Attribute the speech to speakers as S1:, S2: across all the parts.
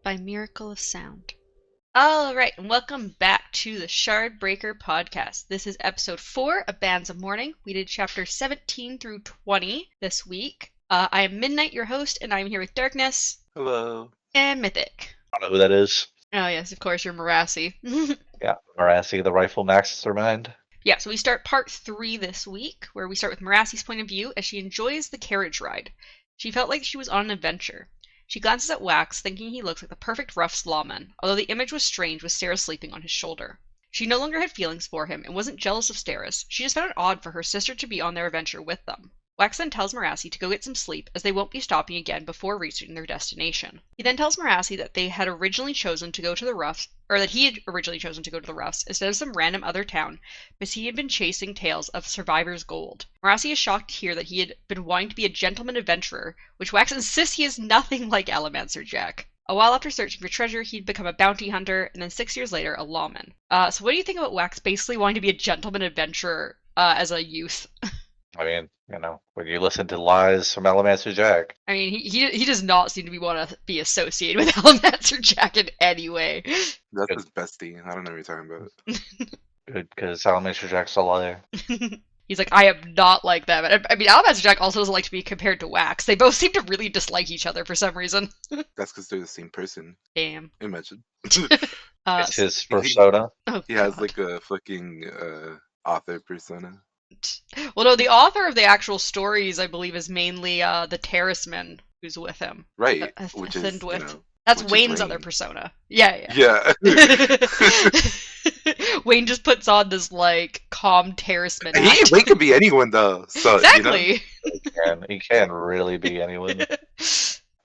S1: by miracle of sound. All right, and welcome back to the Shardbreaker podcast. This is episode 4 of Bands of Mourning. We did chapter 17 through 20 this week. I am Midnight, your host, and I'm here with Darkness.
S2: Hello.
S1: And Mythic.
S3: I don't know who that is.
S1: Oh yes, of course, you're Marassi.
S3: Yeah, Marassi, the rifle mastermind.
S1: Yeah, so we start part 3 this week, where we start with Marassi's point of view as she enjoys the carriage ride. She felt like she was on an adventure. She glances at Wax, thinking he looks like the perfect rough slawman, although the image was strange with Sarah sleeping on his shoulder. She no longer had feelings for him and wasn't jealous of Steris. She just found it odd for her sister to be on their adventure with them. Wax then tells Marassi to go get some sleep, as they won't be stopping again before reaching their destination. He then tells Marassi that they had originally chosen to go to the Roughs, or that he had originally chosen to go to the Roughs instead of some random other town, because he had been chasing tales of survivors' gold. Marassi is shocked to hear that he had been wanting to be a gentleman adventurer, which Wax insists he is nothing like Alamancer Jack. A while after searching for treasure, he'd become a bounty hunter, and then 6 years later, a lawman. So what do you think about Wax basically wanting to be a gentleman adventurer as a youth?
S3: I mean, when you listen to lies from Alamancer Jack.
S1: I mean, he does not seem to want to be associated with Alamancer Jack in any way.
S2: That's
S3: Good.
S2: his bestie. I don't know what you're talking about.
S3: Good, because Alamancer Jack's a liar.
S1: He's like, I am not like that. But I mean, Alamancer Jack also doesn't like to be compared to Wax. They both seem to really dislike each other for some reason.
S2: That's because they're the same person.
S1: Damn.
S2: Imagine.
S3: It's his persona.
S1: Oh,
S2: He has
S1: God.
S2: like a fucking author persona.
S1: Well, no, the author of the actual stories, I believe, is mainly the terraceman who's with him.
S2: Right.
S1: A
S2: Which is,
S1: thinned
S2: you
S1: with.
S2: know,
S1: That's
S2: which is
S1: Wayne's
S2: Wayne.
S1: other persona. Yeah.
S2: Yeah.
S1: Wayne just puts on this, like, calm terraceman act.
S2: Wayne could be anyone though. So
S1: Exactly.
S3: He can really be anyone.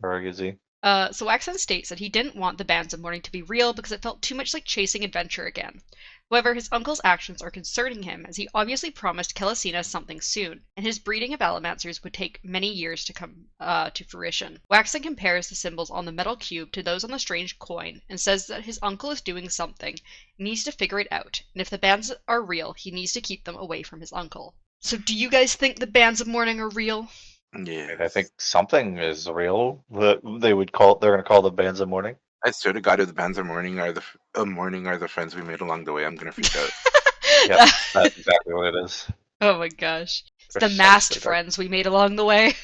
S3: Or is he?
S1: So Waxen states that he didn't want the Bands of Mourning to be real because it felt too much like chasing adventure again. However, his uncle's actions are concerning him, as he obviously promised Kelisina something soon, and his breeding of Alamancers would take many years to come to fruition. Waxen compares the symbols on the metal cube to those on the strange coin, and says that his uncle is doing something, and needs to figure it out, and if the bands are real, he needs to keep them away from his uncle. So do you guys think the Bands of Mourning are real?
S2: Yeah.
S3: I think something is real. They're going to call the Bands of Mourning.
S2: I swear to God, if the bands of mourning are the friends we made along the way, I'm gonna freak out.
S3: Yep, that's exactly what it is.
S1: Oh my gosh. It's the
S3: Precisely
S1: masked
S3: that.
S1: friends we made along the way.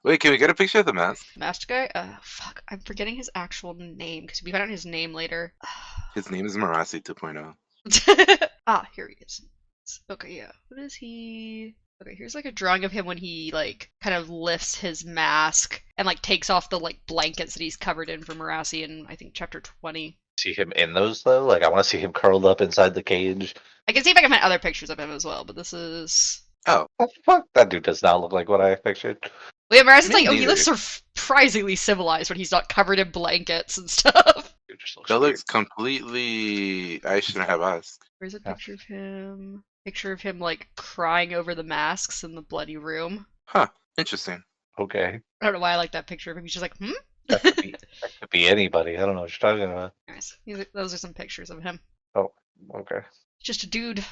S2: Wait, can we get a picture of the mask?
S1: Masked guy? Fuck. I'm forgetting his actual name, because we found out his name later.
S2: His name is Marassi 2.0.
S1: Here he is. Okay, yeah. What is he? Okay, here's like a drawing of him when he, like, kind of lifts his mask and, like, takes off the, like, blankets that he's covered in from Marassi in, I think, chapter 20.
S3: See him in those, though? Like, I want to see him curled up inside the cage.
S1: I can see if I can find other pictures of him as well, but this is...
S2: Oh,
S3: Oh, fuck. That dude does not look like what I pictured.
S1: Well, yeah, Marassi's
S2: Me
S1: like, oh, he
S2: neither.
S1: looks surprisingly civilized when he's not covered in blankets and stuff.
S3: Dude just looks
S2: that
S3: weird.
S2: looks completely. I shouldn't have asked.
S1: Where's a
S3: Yeah.
S1: picture of him? Picture of him, like, crying over the masks in the bloody room.
S2: Huh. Interesting.
S3: Okay.
S1: I don't know why I like that picture of him. He's just like,
S3: That could be anybody. I don't know what you're talking about.
S1: Nice. Those are some pictures of him.
S3: Okay.
S1: Just a dude.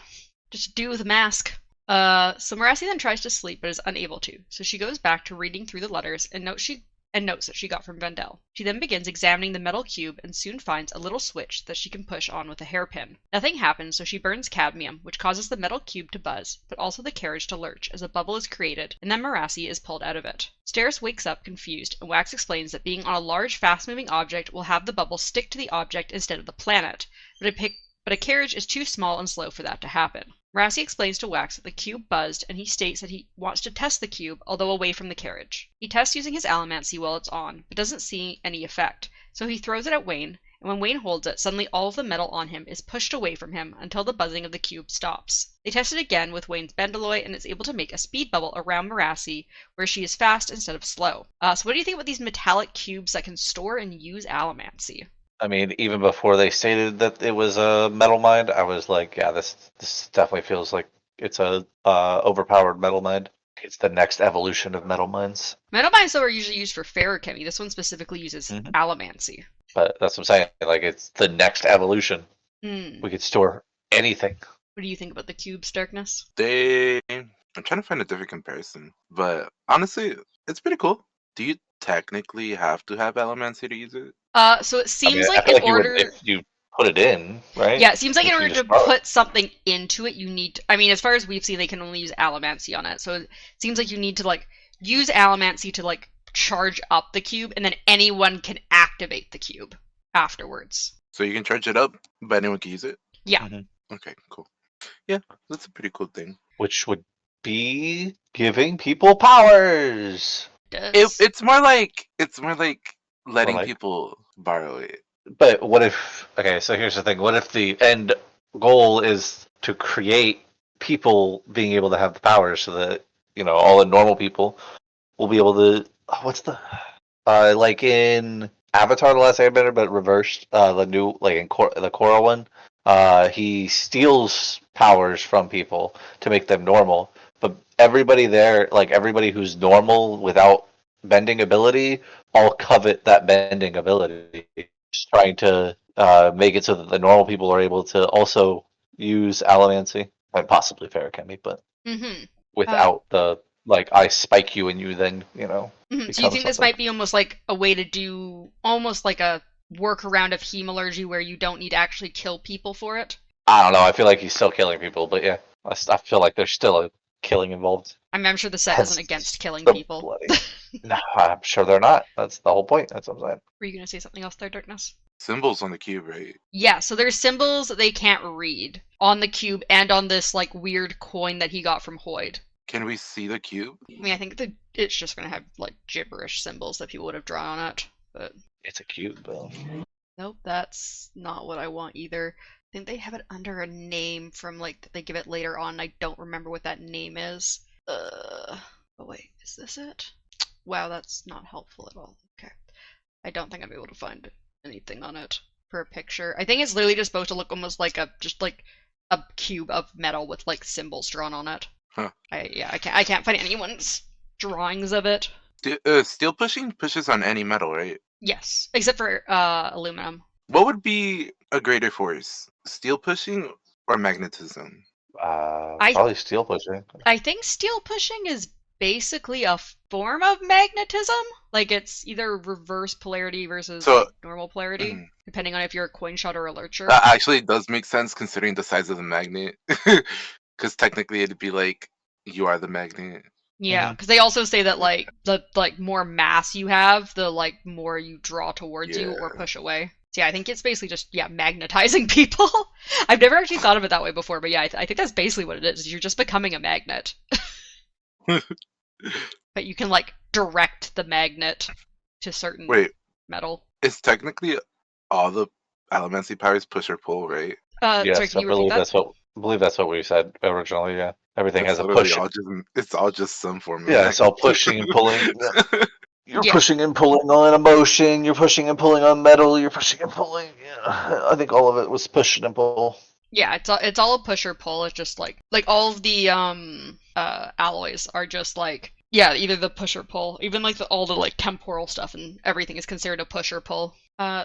S1: Just a dude with a mask. So Marassi then tries to sleep but is unable to. So she goes back to reading through the letters and notes that she got from Vendel. She then begins examining the metal cube and soon finds a little switch that she can push on with a hairpin. Nothing happens, so she burns cadmium, which causes the metal cube to buzz, but also the carriage to lurch as a bubble is created, and then Marassi is pulled out of it. Steris wakes up confused, and Wax explains that being on a large, fast-moving object will have the bubble stick to the object instead of the planet, but a carriage is too small and slow for that to happen. Marassi explains to Wax that the cube buzzed, and he states that he wants to test the cube, although away from the carriage. He tests using his allomancy while it's on, but doesn't see any effect, so he throws it at Wayne, and when Wayne holds it, suddenly all of the metal on him is pushed away from him until the buzzing of the cube stops. They test it again with Wayne's Bendalloy, and it's able to make a speed bubble around Marassi, where she is fast instead of slow. So what do you think about these metallic cubes that can store and use allomancy?
S3: I mean, even before they stated that it was a metal mind, I was like, yeah, this definitely feels like it's a overpowered metal mind. It's the next evolution of metal minds.
S1: Metal mines, though, are usually used for ferrochemy. This one specifically uses
S3: Mhm.
S1: allomancy.
S3: But that's what I'm saying. Like, it's the next evolution.
S1: Hmm.
S3: We could store anything.
S1: What do you think about the cube's darkness?
S2: I'm trying to find a different comparison, but honestly, it's pretty cool. Do you technically have to have Allomancy to use it?
S1: So it
S3: I mean,
S1: seems
S3: I
S1: like
S3: feel
S1: in
S3: like you would
S1: order.
S3: if you put it in, right?
S1: Yeah, it seems like in
S3: If you
S1: order
S3: just
S1: to
S3: draw it.
S1: put something into it, you need. I mean, as far as we've seen, they can only use Allomancy on it. So it seems like you need to like use Allomancy to like charge up the cube, and then anyone can activate the cube afterwards.
S2: So you can charge it up, but anyone can use it.
S1: Yeah.
S3: Mhm.
S2: Okay, cool. Yeah, that's a pretty cool thing.
S3: Which would be giving people powers.
S1: Does.
S2: It's more like
S3: Or
S2: letting
S3: like,
S2: people borrow it.
S3: but what if? Okay, so here's the thing. What if the end goal is to create people being able to have the powers, so that all the normal people will be able to. What's the like in Avatar: The Last Airbender, but reversed. The new like in the Korra one. He steals powers from people to make them normal, but everybody there, like everybody who's normal without bending ability, all covet that bending ability. Just trying to make it so that the normal people are able to also use allomancy and possibly ferrochemy, but
S1: Mm-hmm.
S3: without the like I spike you and you then
S1: So you
S3: become
S1: think this
S3: something.
S1: might be almost like a way to do almost like a workaround of hemalurgy where you don't need to actually kill people for it?
S3: I don't know. I feel like he's still killing people, but yeah, I feel like there's still a killing involved.
S1: I mean, I'm sure the set isn't
S3: Hence
S1: against killing
S3: the
S1: people.
S3: bloody. No, I'm sure they're not. That's the whole point. That's what I'm saying.
S1: Were you going to say something else there, Darkness?
S2: Symbols on the cube, right?
S1: Yeah, so there's symbols that they can't read on the cube and on this like weird coin that he got from Hoyd.
S2: Can we see the cube?
S1: I mean, I think it's just going to have like gibberish symbols that people would have drawn on it, but
S3: It's a cube, though.
S1: nope, that's not what I want either. I think they have it under a name from like they give it later on. I don't remember what that name is. Oh wait, is this it? Wow, that's not helpful at all. Okay. I don't think I'm able to find anything on it for a picture. I think it's literally just supposed to look almost like a cube of metal with like symbols drawn on it.
S2: Huh.
S1: I can't find anyone's drawings of it.
S2: Steel pushing pushes on any metal, right?
S1: Yes, except for aluminum.
S2: What would be a greater force, steel pushing or magnetism?
S3: Probably steel pushing.
S1: I think steel pushing is basically a form of magnetism. Like it's either reverse polarity versus
S2: So,
S1: like normal polarity, depending on if you're a coin shot or a lurcher.
S2: that actually does make sense considering the size of the magnet. Because technically it'd be like you are the magnet.
S1: Yeah, because they also say that like the more mass you have, the like more you draw towards you or
S2: Yeah.
S1: push away. So yeah, I think it's basically just magnetizing people. I've never actually thought of it that way before, but yeah, I think that's basically what it is. You're just becoming a magnet, but you can like direct the magnet to certain
S2: Wait,
S1: metal.
S2: it's technically all the Allomancy powers push or pull, right?
S1: Sorry,
S3: Yes,
S1: can
S3: I
S1: you repeat that?
S3: believe that's what we said originally. Yeah, everything
S2: It's
S3: has a
S2: literally
S3: push.
S2: all just it's all just some form of
S3: Yeah, it's all pushing and pulling. You're
S1: Yeah.
S3: pushing and pulling on emotion. You're pushing and pulling on metal. You're pushing and pulling. Yeah, I think all of it was push and pull.
S1: Yeah, it's all a push or pull. It's just like all of the alloys are just like either the push or pull. Even like all the like temporal stuff and everything is considered a push or pull.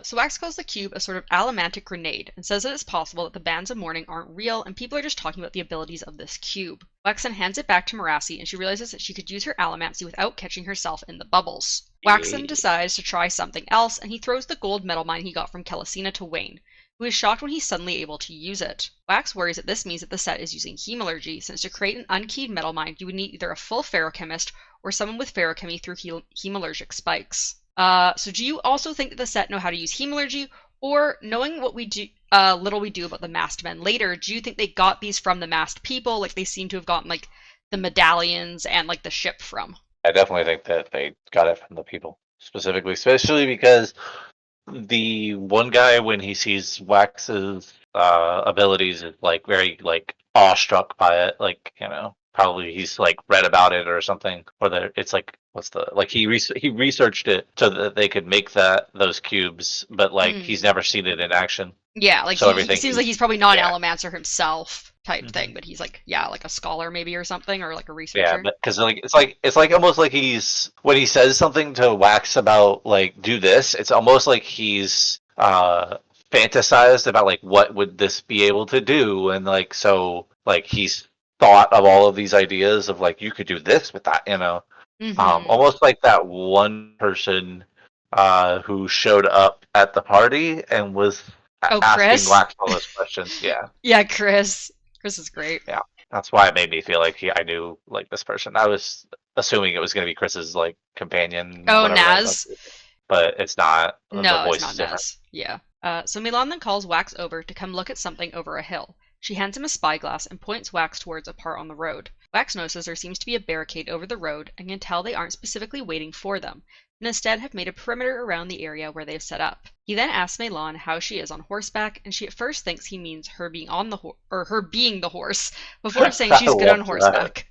S1: So Wax calls the cube a sort of allomantic grenade and says that it's possible that the bands of mourning aren't real and people are just talking about the abilities of this cube. Wax then hands it back to Marassi and she realizes that she could use her allomancy without catching herself in the bubbles. Wax then decides to try something else and he throws the gold metal mine he got from Kelasina to Wayne, who is shocked when he's suddenly able to use it. Wax worries that this means that the set is using hemalurgy, since to create an unkeyed metal mine you would need either a full ferrochemist or someone with ferrochemy through hemalurgic spikes. So do you also think that the set know how to use hemalurgy, or knowing what we do, little we do about the masked men later, do you think they got these from the masked people, like they seem to have gotten like the medallions and like the ship from?
S3: I definitely think that they got it from the people specifically, especially because the one guy, when he sees Wax's abilities, is like very like awestruck by it. Like probably he's like read about it or something, or that it's like what's the like he researched it so that they could make those cubes, but like he's never seen it in action.
S1: Yeah, like
S3: So
S1: he
S3: everything
S1: seems like he's probably not an
S3: yeah.
S1: allomancer himself type thing,
S3: Mhm.
S1: but he's like like a scholar maybe or something, or like a researcher.
S3: Yeah, but because like it's like almost like he's when he says something to Wax about like do this, it's almost like he's fantasized about like what would this be able to do, and like so like he's thought of all of these ideas of like you could do this with that,
S1: Mhm.
S3: almost like that one person who showed up at the party and was
S1: Oh,
S3: asking
S1: Chris?
S3: Wax all those questions. Yeah,
S1: Yeah, Chris. Chris is great.
S3: yeah. That's why it made me feel like I knew like this person. I was assuming it was going to be Chris's like companion,
S1: Oh,
S3: whatever
S1: Naz?
S3: but it's not. The
S1: No, it's
S3: voice
S1: not
S3: is different.
S1: Naz. Yeah. So Milan then calls Wax over to come look at something over a hill. She hands him a spyglass and points Wax towards a part on the road. Wax notices there seems to be a barricade over the road and can tell they aren't specifically waiting for them, and instead have made a perimeter around the area where they've set up. He then asks Milan how she is on horseback, and she at first thinks he means her being on the her being the horse, before saying
S3: I
S1: she's good on
S3: love that.
S1: horseback.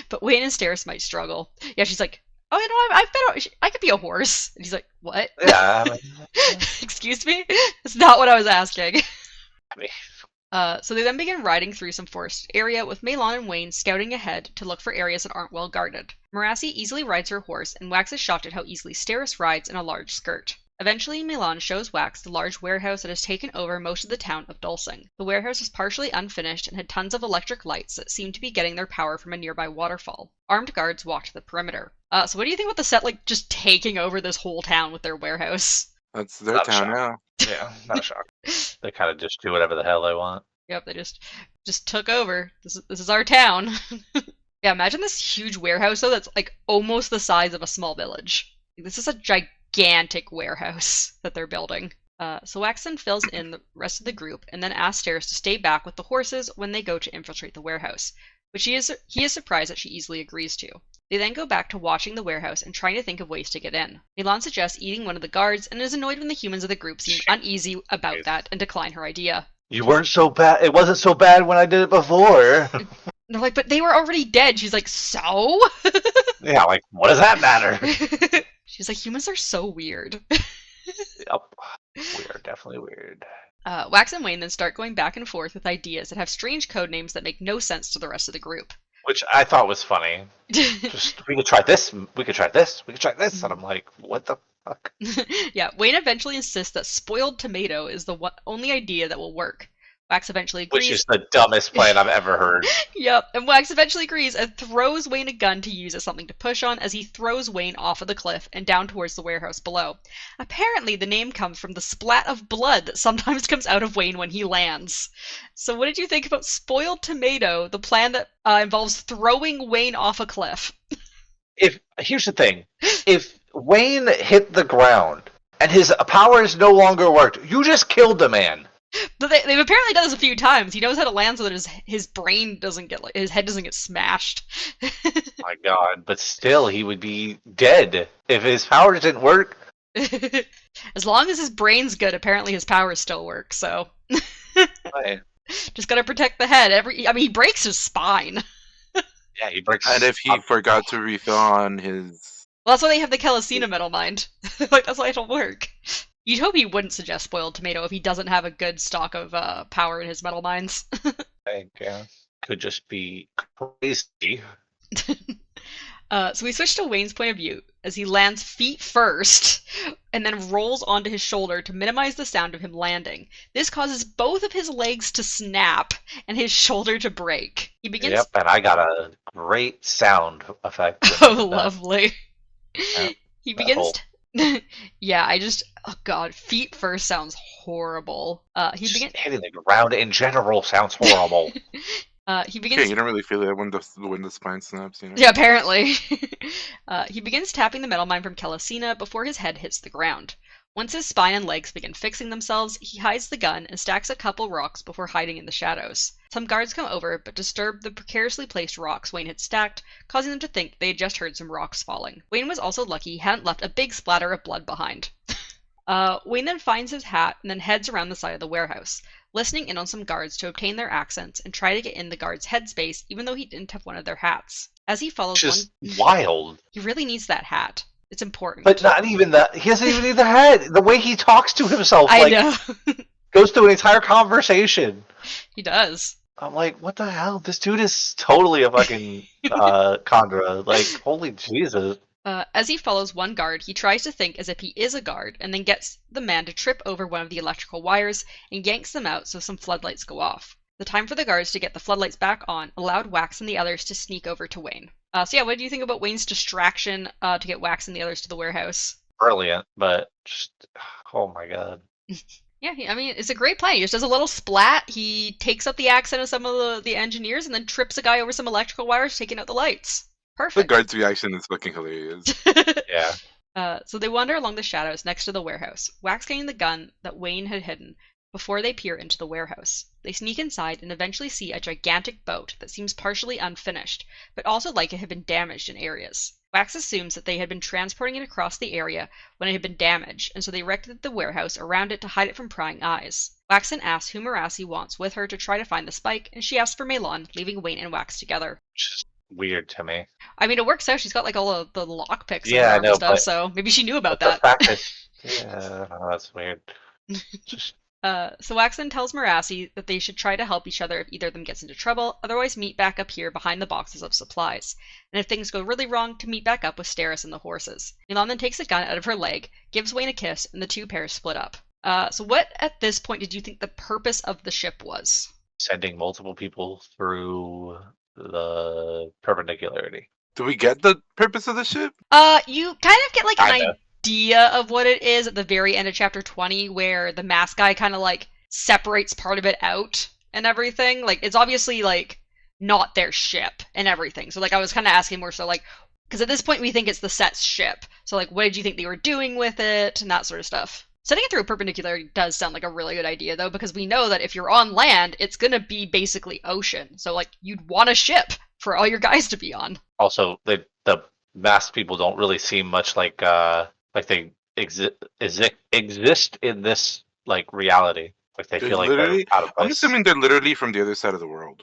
S1: But Wayne and Steris might struggle. Yeah, she's like, "Oh, you know, I've been. I could be a horse." And he's like, "What?"
S3: Yeah, I mean,
S1: Excuse me? That's not what I was asking.
S3: I mean,
S1: So they then begin riding through some forested area, with Milan and Wayne scouting ahead to look for areas that aren't well guarded. Marassi easily rides her horse, and Wax is shocked at how easily Steris rides in a large skirt. Eventually, Milan shows Wax the large warehouse that has taken over most of the town of Dulcing. The warehouse was partially unfinished and had tons of electric lights that seemed to be getting their power from a nearby waterfall. Armed guards walked the perimeter. So what do you think about the set, like, just taking over this whole town with their warehouse?
S2: That's their
S3: Not
S2: town
S3: shocked.
S2: now.
S3: Yeah, not a shock. They kind of just do whatever the hell they want.
S1: Yep, they just took over. This is our town. Yeah, imagine this huge warehouse though that's like almost the size of a small village. This is a gigantic warehouse that they're building. So Waxon fills in the rest of the group and then asks Steris to stay back with the horses when they go to infiltrate the warehouse, which he is surprised that she easily agrees to. They then go back to watching the warehouse and trying to think of ways to get in. Milan suggests eating one of the guards and is annoyed when the humans of the group seem uneasy about that and decline her idea.
S3: You weren't so bad. It wasn't so bad when I did it before.
S1: They're like, but they were already dead. She's like, so?
S3: Yeah, like, what does that matter?
S1: She's like, humans are so weird.
S3: Yep. We are definitely weird.
S1: Wax and Wayne then start going back and forth with ideas that have strange code names that make no sense to the rest of the group.
S3: Which I thought was funny. Just, we could try this, we could try this, we could try this. And I'm like, what the fuck?
S1: Yeah, Wayne eventually insists that spoiled tomato is the only idea that will work. Wax eventually agrees.
S3: Which is the dumbest plan I've ever heard.
S1: Yep, and Wax eventually agrees and throws Wayne a gun to use as something to push on as he throws Wayne off of the cliff and down towards the warehouse below. Apparently, the name comes from the splat of blood that sometimes comes out of Wayne when he lands. So what did you think about spoiled tomato, the plan that involves throwing Wayne off a cliff?
S3: Here's the thing. If Wayne hit the ground and his powers no longer worked, you just killed the man.
S1: But they've apparently done this a few times. He knows how to land so that his brain doesn't get, like, his head doesn't get smashed.
S3: My god, but still, he would be dead if his powers didn't work.
S1: As long as his brain's good, apparently his powers still work, so.
S3: Right.
S1: Just gotta protect the head. He breaks his spine.
S3: Yeah, he breaks.
S2: And if he forgot to refill on his...
S1: Well, that's why they have the Kelisina metal mind. Like, that's why it'll work. You'd hope he wouldn't suggest spoiled tomato if he doesn't have a good stock of power in his metal mines.
S3: I guess. Could just be crazy.
S1: So we switch to Wayne's point of view as he lands feet first and then rolls onto his shoulder to minimize the sound of him landing. This causes both of his legs to snap and his shoulder to break. He begins.
S3: Yep, and I got a great sound effect.
S1: Oh, lovely.
S3: Yeah,
S1: He begins. Yeah, oh god, feet first sounds horrible. He begins.
S3: Hitting the ground in general sounds horrible.
S1: He begins.
S2: Yeah, you don't really feel it when the spine snaps, you know?
S1: Yeah, apparently. He begins tapping the metal mine from Kelisina before his head hits the ground. Once his spine and legs begin fixing themselves, he hides the gun and stacks a couple rocks before hiding in the shadows. Some guards come over, but disturb the precariously placed rocks Wayne had stacked, causing them to think they had just heard some rocks falling. Wayne was also lucky he hadn't left a big splatter of blood behind. Wayne then finds his hat and then heads around the side of the warehouse, listening in on some guards to obtain their accents and try to get in the guard's headspace even though he didn't have one of their hats. As he follows
S3: Just wild.
S1: He really needs that hat. It's important.
S3: But not even that. He doesn't even need the head. The way he talks to himself,
S1: I
S3: like,
S1: know.
S3: goes through an entire conversation.
S1: He does.
S3: I'm like, what the hell? This dude is totally a fucking Khandra. Like, holy Jesus.
S1: As he follows one guard, he tries to think as if he is a guard, and then gets the man to trip over one of the electrical wires and yanks them out so some floodlights go off. The time for the guards to get the floodlights back on allowed Wax and the others to sneak over to Wayne. So yeah, what do you think about Wayne's distraction to get Wax and the others to the warehouse?
S3: brilliant, but just oh my god.
S1: Yeah, I mean, it's a great plan. He just does a little splat. He takes out the accent of some of the engineers and then trips a guy over some electrical wires, taking out the lights.
S2: The
S1: Perfect.
S2: guard's reaction is fucking hilarious.
S3: Yeah.
S1: So they wander along the shadows next to the warehouse, Wax getting the gun that Wayne had hidden before they peer into the warehouse. They sneak inside and eventually see a gigantic boat that seems partially unfinished, but also like it had been damaged in areas. Wax assumes that they had been transporting it across the area when it had been damaged, and so they erected the warehouse around it to hide it from prying eyes. Wax then asks who Marassi wants with her to try to find the spike, and she asks for Meilon, leaving Wayne and Wax together.
S3: Which is weird to me.
S1: I mean, it works out. She's got like all of the lockpicks in
S3: Yeah,
S1: her
S3: I
S1: arm and
S3: know,
S1: stuff,
S3: but
S1: so maybe she knew about
S3: the
S1: that.
S3: fact that yeah, oh, that's weird. Just
S1: So Wax then tells Marassi that they should try to help each other if either of them gets into trouble, otherwise meet back up here behind the boxes of supplies. And if things go really wrong, to meet back up with Steris and the horses. Milan then takes a gun out of her leg, gives Wayne a kiss, and the two pairs split up. So what at this point did you think the purpose of the ship was?
S3: sending multiple people through the perpendicularity.
S2: Do we get the purpose of the ship?
S1: You kind of get like an
S3: Kinda.
S1: idea of what it is at the very end of chapter 20, where the mask guy kind of like separates part of it out and everything. Like, it's obviously like not their ship and everything. So like, I was kind of asking more so like, because at this point we think it's the set's ship. So like, what did you think they were doing with it and that sort of stuff? Sending it through a perpendicularity does sound like a really good idea though, because we know that if you're on land, it's gonna be basically ocean. So like, you'd want a ship for all your guys to be on.
S3: Also, the masked people don't really seem much like they exist in this like reality. Like they
S2: They're
S3: feel like they're
S2: literally.
S3: out of
S2: I'm
S3: place.
S2: assuming they're literally from the other side of the world.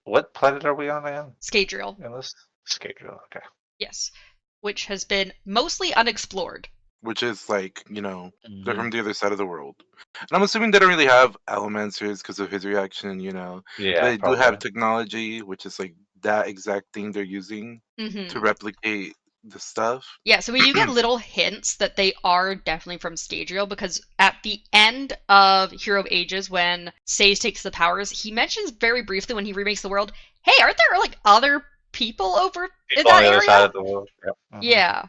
S3: What planet are we on again?
S1: Scadrial.
S3: In this schedule, okay.
S1: Yes. Which has been mostly unexplored.
S2: Which is like, they're
S3: Mhm.
S2: from the other side of the world. And I'm assuming they don't really have elements because of his reaction,
S3: Yeah,
S2: They do
S3: probably.
S2: have technology, which is like that exact thing they're using
S1: Mm-hmm.
S2: to replicate the stuff.
S1: Yeah, so we do get little hints that they are definitely from Scadrial, because at the end of Hero of Ages, when Sazed takes the powers, he mentions very briefly when he remakes the world, hey, aren't there like other people over in
S3: People on
S1: that
S3: the other
S1: area?
S3: side of the world. Yep. Mhm.
S1: Yeah.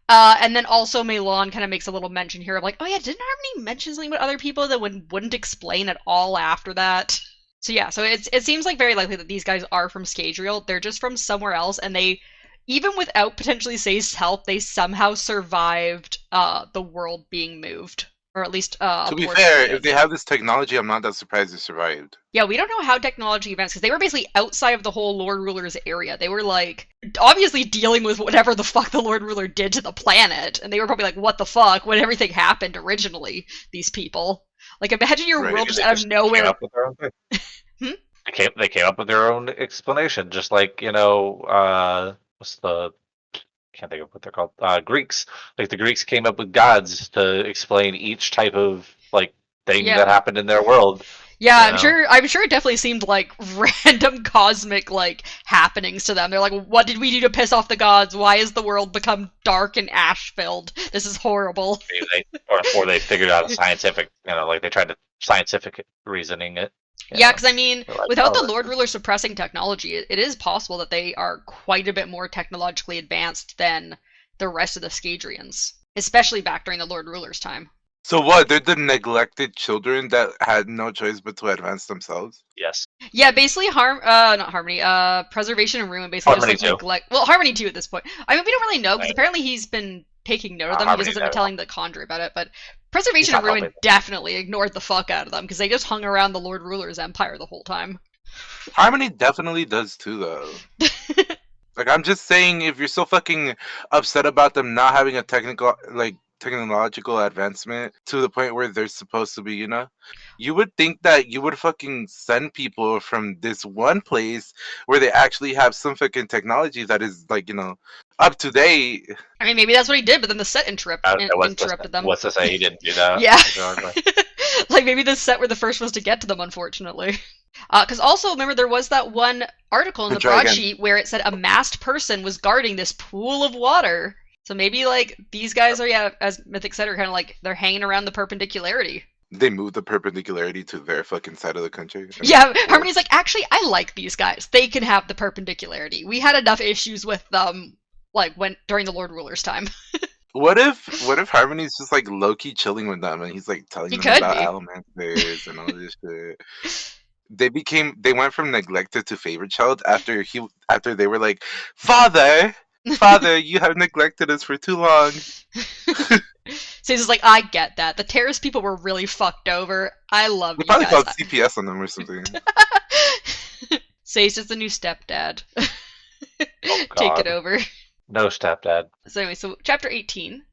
S1: And then also Meilon kind of makes a little mention here of like, oh yeah, didn't Harmony mention something about other people that wouldn't explain at all after that? So yeah, so it seems like very likely that these guys are from Scadrial. They're just from somewhere else, and they, even without potentially Say's help, they somehow survived the world being moved. Or at least a
S2: To be
S1: portion
S2: fair,
S1: of
S2: if
S1: it.
S2: they have this technology, I'm not that surprised they survived.
S1: Yeah, we don't know how technology advanced, because they were basically outside of the whole Lord Ruler's area. They were, like, obviously dealing with whatever the fuck the Lord Ruler did to the planet, and they were probably like, what the fuck, when everything happened originally, these people. Like, imagine your
S2: Right.
S1: world
S3: Maybe
S1: just
S3: they
S1: out of
S3: came
S1: nowhere.
S3: up with their own thing.
S1: Hmm?
S3: They came up with their own explanation, just like what's the can't think of what they're called. Greeks. Like the Greeks came up with gods to explain each type of like thing
S1: Yeah.
S3: that happened in their world.
S1: Yeah,
S3: You know?
S1: I'm sure it definitely seemed like random cosmic, like, happenings to them. They're like, what did we do to piss off the gods? Why has the world become dark and ash-filled? This is horrible.
S3: Maybe or they figured out a scientific, like they tried to scientific reasoning it.
S1: Yeah, because I mean,
S3: They're like,
S1: without the
S3: this
S1: Lord
S3: is-
S1: Ruler suppressing technology, it is possible that they are quite a bit more technologically advanced than the rest of the Scadrians, especially back during the Lord Ruler's time.
S2: So what? They're the neglected children that had no choice but to advance themselves?
S3: Yes.
S1: Yeah, basically not Harmony, Preservation and Ruin basically
S3: Harmony
S1: just like
S3: too.
S1: neglect. Well, Harmony too at this point. I mean, we don't really know because
S3: Right.
S1: apparently he's been taking note of them. He
S3: Harmony
S1: just hasn't been
S3: never.
S1: telling the Condor about it. But Preservation
S3: He's
S1: and
S3: not
S1: Ruin
S3: helping.
S1: definitely ignored the fuck out of them because they just hung around the Lord Ruler's empire the whole time.
S2: Harmony definitely does too, though. Like, I'm just saying, if you're so fucking upset about them not having a technological advancement to the point where they're supposed to be, you would think that you would fucking send people from this one place where they actually have some fucking technology that is, like, up to date.
S1: I mean, maybe that's what he did, but then the set interrupted them.
S3: What's to say he didn't do that?
S1: Yeah.
S3: Exactly.
S1: Like, maybe the set were the first ones to get to them, unfortunately. Because also, remember, there was that one article in the
S2: Try again.
S1: broadsheet where it said a masked person was guarding this pool of water. So maybe, like, these guys are, yeah, as Mythic said, are kind of like, they're hanging around the perpendicularity.
S2: They moved the perpendicularity to their fucking side of the country.
S1: Yeah, Harmony's like, actually, I like these guys. They can have the perpendicularity. We had enough issues with them, like, during the Lord Ruler's time.
S2: What if Harmony's just like low key chilling with them and he's like telling
S1: He
S2: them
S1: could
S2: about
S1: be.
S2: Alamancers and all this shit? They went from neglected to favorite child after they were like, Father, you have neglected us for too long.
S1: So he's just like, I get that. The terrorist people were really fucked over. I love
S2: They
S1: you
S2: probably
S1: guys.
S2: called CPS on them or something.
S1: Say's just the new stepdad.
S3: Oh
S1: Take it
S3: God.
S1: over.
S3: No stepdad.
S1: So anyway, so chapter 18.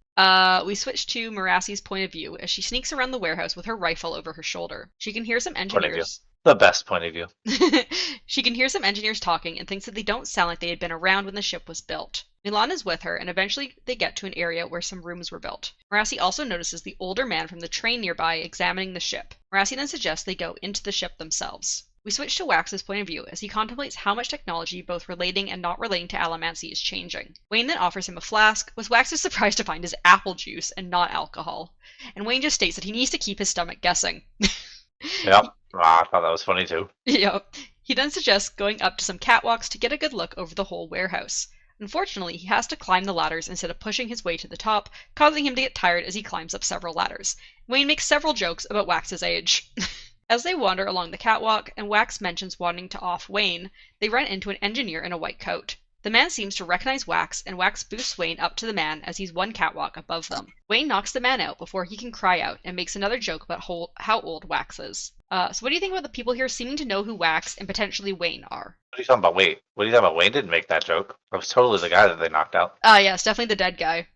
S1: We switch to Merassi's point of view as she sneaks around the warehouse with her rifle over her shoulder. She can hear some
S3: Point of view.
S1: engineers.
S3: The best point of view.
S1: She can hear some engineers talking and thinks that they don't sound like they had been around when the ship was built. Milan is with her, and eventually they get to an area where some rooms were built. Marassi also notices the older man from the train nearby examining the ship. Marassi then suggests they go into the ship themselves. We switch to Wax's point of view as he contemplates how much technology, both relating and not relating to allomancy, is changing. Wayne then offers him a flask, was Wax is surprised to find is apple juice and not alcohol. And Wayne just states that he needs to keep his stomach guessing.
S3: Yep. I thought that was funny too.
S1: Yep. He then suggests going up to some catwalks to get a good look over the whole warehouse. Unfortunately, he has to climb the ladders instead of pushing his way to the top, causing him to get tired as he climbs up several ladders. Wayne makes several jokes about Wax's age. As they wander along the catwalk, and Wax mentions wanting to off Wayne, they run into an engineer in a white coat. The man seems to recognize Wax, and Wax boosts Wayne up to the man as he's one catwalk above them. Wayne knocks the man out before he can cry out, and makes another joke about how old Wax is. So what do you think about the people here seeming to know who Wax and potentially Wayne are?
S3: What are you talking about? Wait. What are you talking about? Wayne didn't make that joke. That was totally the guy that they knocked out.
S1: Yeah, it's definitely the dead guy.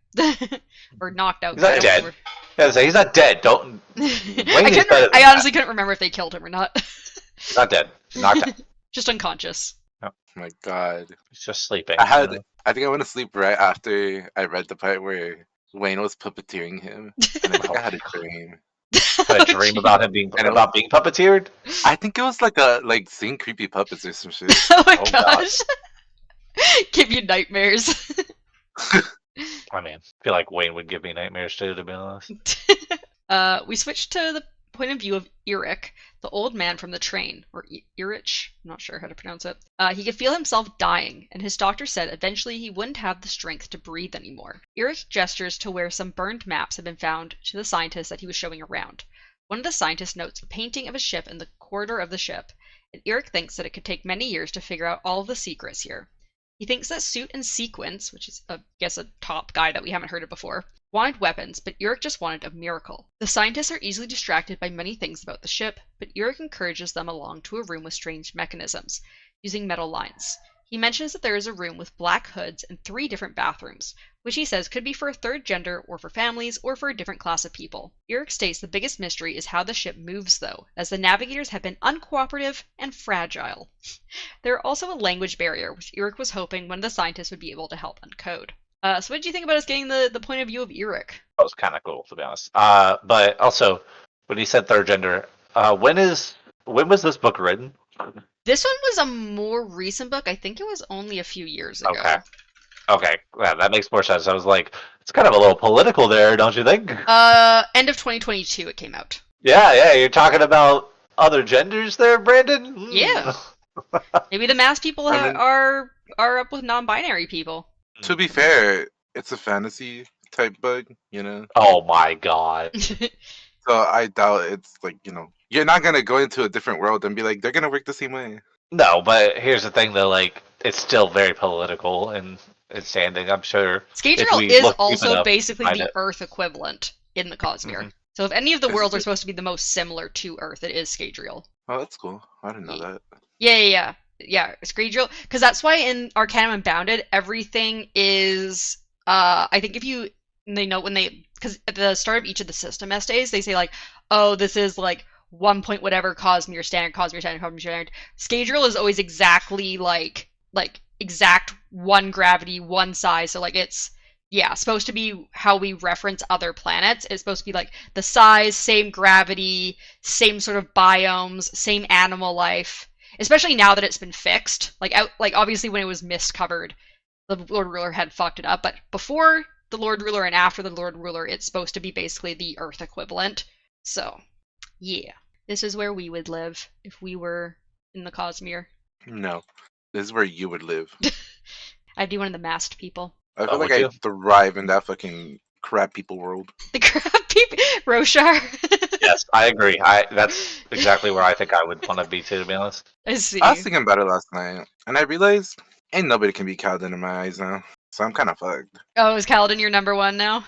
S1: Or knocked out
S3: He's
S1: guy.
S3: not dead. Yeah, so he's not dead. Don't. Wayne is better than
S1: I honestly couldn't remember if they killed him or not.
S3: He's not dead. He's knocked out.
S1: Just unconscious.
S2: Oh my God.
S3: He's just sleeping.
S2: I think I went to sleep right after I read the part where Wayne was puppeteering him. And I think I had a dream.
S3: Had a dream about him being puppeteered.
S2: I think it was like seeing creepy puppets or some shit.
S1: Oh my
S3: Oh, God.
S1: gosh. Give you nightmares.
S3: I mean, I feel like Wayne would give me nightmares too, to be honest.
S1: We switch to the point of view of Eric, the old man from the train, or Erich, I'm not sure how to pronounce it. He could feel himself dying, and his doctor said eventually he wouldn't have the strength to breathe anymore. Eric gestures to where some burned maps had been found to the scientists that he was showing around. One of the scientists notes a painting of a ship in the corridor of the ship, and Eric thinks that it could take many years to figure out all of the secrets here. He thinks that Suit and Sequence, which is, I guess, a top guy that we haven't heard of before, wanted weapons, but Eric just wanted a miracle. The scientists are easily distracted by many things about the ship, but Eric encourages them along to a room with strange mechanisms, using metal lines. He mentions that there is a room with black hoods and 3 different bathrooms, which he says could be for a third gender, or for families, or for a different class of people. Eric states the biggest mystery is how the ship moves, though, as the navigators have been uncooperative and fragile. There are also a language barrier, which Eric was hoping one of the scientists would be able to help uncode. So what did you think about us getting the point of view of Eric?
S3: That was kind of cool, to be honest. But also, when he said third gender, when was this book written?
S1: This one was a more recent book. I think it was only a few years ago.
S3: Okay, yeah, that makes more sense. I was like, it's kind of a little political there, don't you think?
S1: End of 2022 it came out.
S3: Yeah, you're talking about other genders there, Brandon?
S1: Yeah. Maybe the mass people are up with non-binary people.
S2: To be fair, it's a fantasy type book, you know?
S3: Oh my God.
S2: So I doubt it's like, you know, you're not going to go into a different world and be like, they're going to work the same way.
S3: No, but here's the thing though, like, it's still very political and it's standing, I'm sure.
S1: Scadrial is also basically the Earth equivalent in the Cosmere. Mm-hmm. So if any of the worlds are supposed to be the most similar to Earth, it is Scadrial.
S2: Oh, that's cool. I didn't know that.
S1: Yeah, Scadrial. Because that's why in Arcanum Unbounded, everything is, I think they know when they, because at the start of each of the system essays, they say like, oh, this is like 1 point whatever Cosmere standard. Scadrial is always exactly like exact one gravity, one size. So like it's, supposed to be how we reference other planets. It's supposed to be like the size, same gravity, same sort of biomes, same animal life. Especially now that it's been fixed. Like obviously when it was mist covered, the Lord Ruler had fucked it up. But before the Lord Ruler and after the Lord Ruler, it's supposed to be basically the Earth equivalent. So, yeah. This is where we would live if we were in the Cosmere.
S2: No. This is where you would live.
S1: I'd be one of the masked people.
S2: I feel like I thrive in that fucking crab people world.
S1: The crab people, Roshar.
S3: Yes, I agree. That's exactly where I think I would want to be too, to be honest.
S1: I see.
S2: I was thinking about it last night, and I realized ain't nobody can beat Kaladin in my eyes now. So I'm kind of fucked.
S1: Oh, is Kaladin your number one now?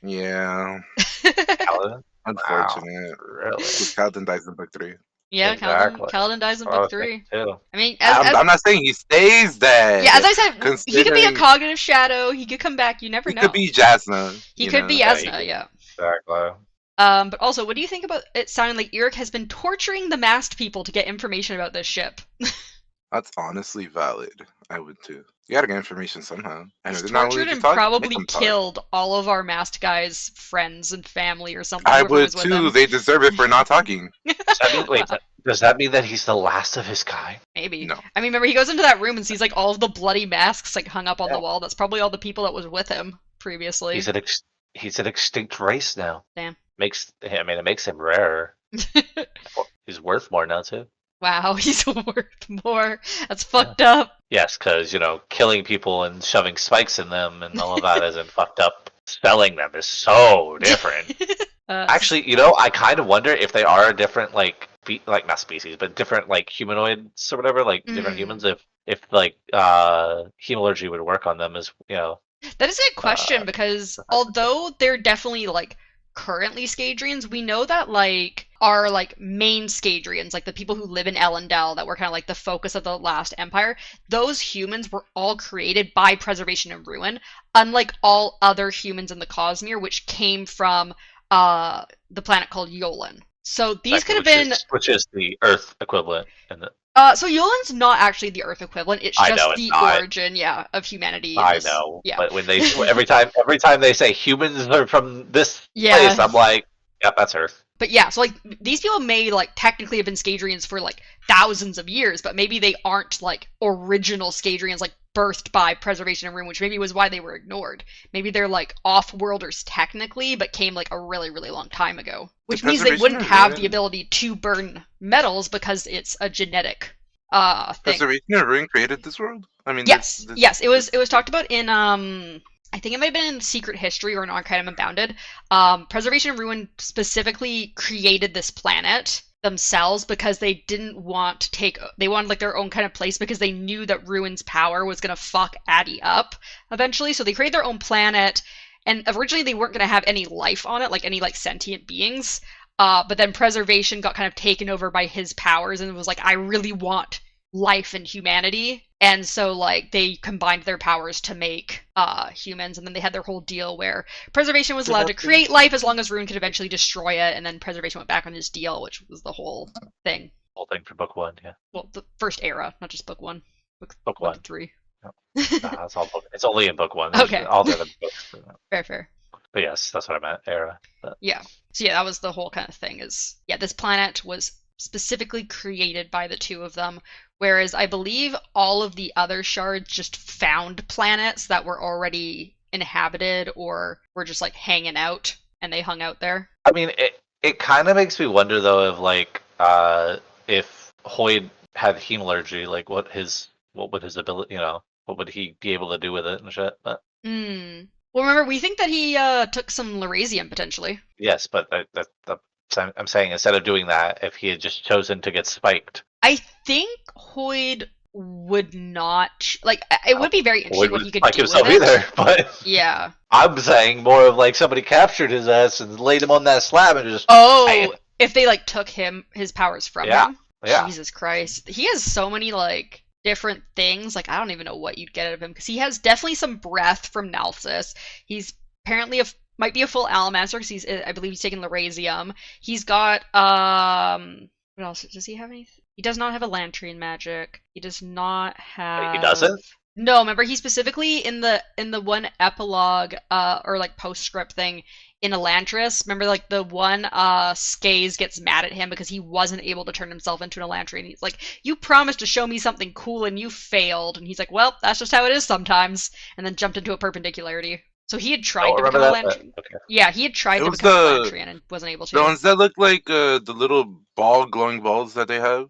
S2: Yeah,
S3: Paladin?
S2: unfortunate.
S3: Really?
S2: Because Kaladin dies in book 3.
S1: Yeah,
S3: Exactly.
S1: Kaladin dies in
S3: I
S1: book
S3: was
S1: 3.
S3: thinking too.
S1: I mean,
S2: I'm not saying he stays dead.
S1: yeah, as I said, he could be a
S2: considering
S1: cognitive shadow. He could come back. You never
S2: he
S1: know.
S2: could be Jasna.
S1: He
S2: you
S1: could
S2: know?
S1: be
S3: Yeah, he
S1: Yasna,
S3: could.
S1: yeah.
S3: Exactly.
S1: But also, what do you think about it sounding like Eric has been torturing the masked people to get information about this ship?
S2: That's honestly valid. I would too. You gotta get information somehow. I know
S1: He's
S2: they're not
S1: tortured
S2: willing to
S1: and
S2: talk. Make
S1: probably
S2: them talk.
S1: killed all of our masked guys' friends and family or something.
S2: I
S1: whoever
S2: would
S1: was with
S2: too.
S1: him.
S2: They deserve it for not talking.
S3: Does that mean, wait,
S1: Wow.
S3: does that mean that he's the last of his kind?
S1: Maybe.
S2: No.
S1: I mean, remember he goes into that room and sees like all of the bloody masks like hung up on the wall. That's probably all the people that was with him previously.
S3: He's an extinct race now.
S1: Damn.
S3: It makes him rarer. He's worth more now too.
S1: Wow, he's worth more. That's fucked up.
S3: Yes, because killing people and shoving spikes in them and all of that isn't fucked up. Selling them is so different. Actually, I kind of wonder if they are a different not species, but different humanoids or whatever, different humans. If hemalurgy would work on them as
S1: that is a good question because although they're definitely currently Scadrians, we know that our main Scadrians, the people who live in Elendel that were kind of the focus of the last empire, those humans were all created by preservation and ruin, unlike all other humans in the Cosmere, which came from the planet called Yolen. So these could have been
S3: which is the Earth equivalent in the
S1: so Yolen's not actually the Earth equivalent. It's just the origin, of humanity.
S3: I know.
S1: Yeah.
S3: But when they every time they say humans are from this place, I'm like, yep, that's Earth.
S1: But yeah, so these people may technically have been Scadrians for thousands of years, but maybe they aren't original Scadrians birthed by preservation and ruin, which maybe was why they were ignored. Maybe they're off-worlders technically, but came a really, really long time ago. Which means they wouldn't have the ability to burn metals because it's a genetic thing.
S2: Preservation and ruin created this world? I mean,
S1: yes, it was talked about in I think it might have been in Secret History or in Arcanum Unbounded. Preservation and Ruin specifically created this planet themselves because they didn't want to they wanted their own kind of place because they knew that Ruin's power was going to fuck Addy up eventually. So they created their own planet, and originally they weren't going to have any life on it, any sentient beings. But then Preservation got kind of taken over by his powers and was I really want life and humanity. And so they combined their powers to make humans, and then they had their whole deal where Preservation was allowed to create life as long as Ruin could eventually destroy it, and then Preservation went back on his deal, which was the whole thing.
S3: Whole thing for book 1, yeah.
S1: Well, the first era, not just book 1.
S3: Book 1
S1: to 3.
S3: That's all it's only in book 1.
S1: Okay.
S3: All the other books.
S1: Fair.
S3: But yes, that's what I meant, era. But.
S1: Yeah. So yeah, that was the whole kind of thing is, this planet was specifically created by the two of them, whereas I believe all of the other shards just found planets that were already inhabited or were just hanging out, and they hung out there.
S3: I mean, it kind of makes me wonder though of if Hoyd had hemalurgy, what would his ability, what would he be able to do with it and shit? But
S1: well, remember, we think that he took some Lerasium potentially.
S3: Yes, but I'm saying instead of doing that, if he had just chosen to get spiked.
S1: I think Hoyd would not it would be very interesting what he could do
S3: himself
S1: with it.
S3: Either, but
S1: yeah,
S3: I'm saying more of somebody captured his ass and laid him on that slab and just
S1: if they took his powers from him.
S3: Yeah.
S1: Jesus Christ, he has so many different things. I don't even know what you'd get out of him because he has definitely some breath from Nalthus. He's apparently might be a full Alamaster because I believe he's taken Lerasium. He's got what else does he have? Anything? He does not have a Lantrian magic. He does not have.
S3: He doesn't?
S1: No, remember he specifically in the one epilogue or postscript thing in Elantris. Remember the one Skaze gets mad at him because he wasn't able to turn himself into an Elantrian. He's you promised to show me something cool and you failed. And he's well, that's just how it is sometimes. And then jumped into a perpendicularity. So he had tried to become a Lantrian.
S3: Okay.
S1: Yeah, he had tried to become a Lantrian and wasn't able to.
S2: The ones that look like the little glowing balls that they have.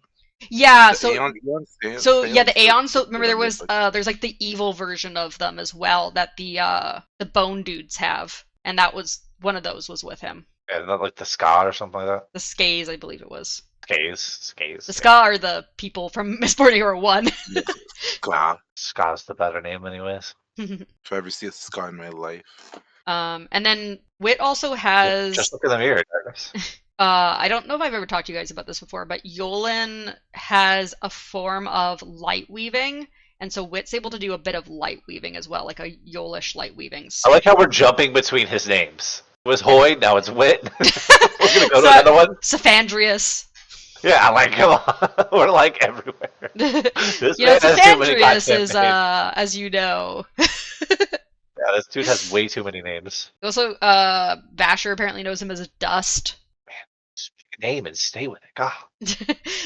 S1: Yeah,
S2: the
S1: Aeons. The Aeons. So remember, there was there's the evil version of them as well that the Bone Dudes have, and that was one of those was with him.
S3: Yeah, not like the ska or something like that.
S1: The Skays, I believe it was.
S3: Skays.
S1: The Ska are the people from Miss Mourning Hero 1.
S2: Ska.
S3: Ska's the better name, anyways.
S2: If I ever see a ska in my life.
S1: And then Wit also has...
S3: Just look in the mirror, Douglas.
S1: I don't know if I've ever talked to you guys about this before, but Yolen has a form of light weaving, and so Wit's able to do a bit of light weaving as well, like a Yolish light weavings.
S3: I like how we're jumping between his names. It was Hoy, now it's Wit. We're gonna go to another one.
S1: Cephandrius.
S3: Yeah, like, come on. We're like everywhere. This
S1: You know,
S3: man has too many
S1: Cephandrius
S3: goddamn
S1: is,
S3: names.
S1: as you know.
S3: Yeah, this dude has way too many names.
S1: Also, Vasher apparently knows him as Dust.
S3: Just pick a name and stay with it. God.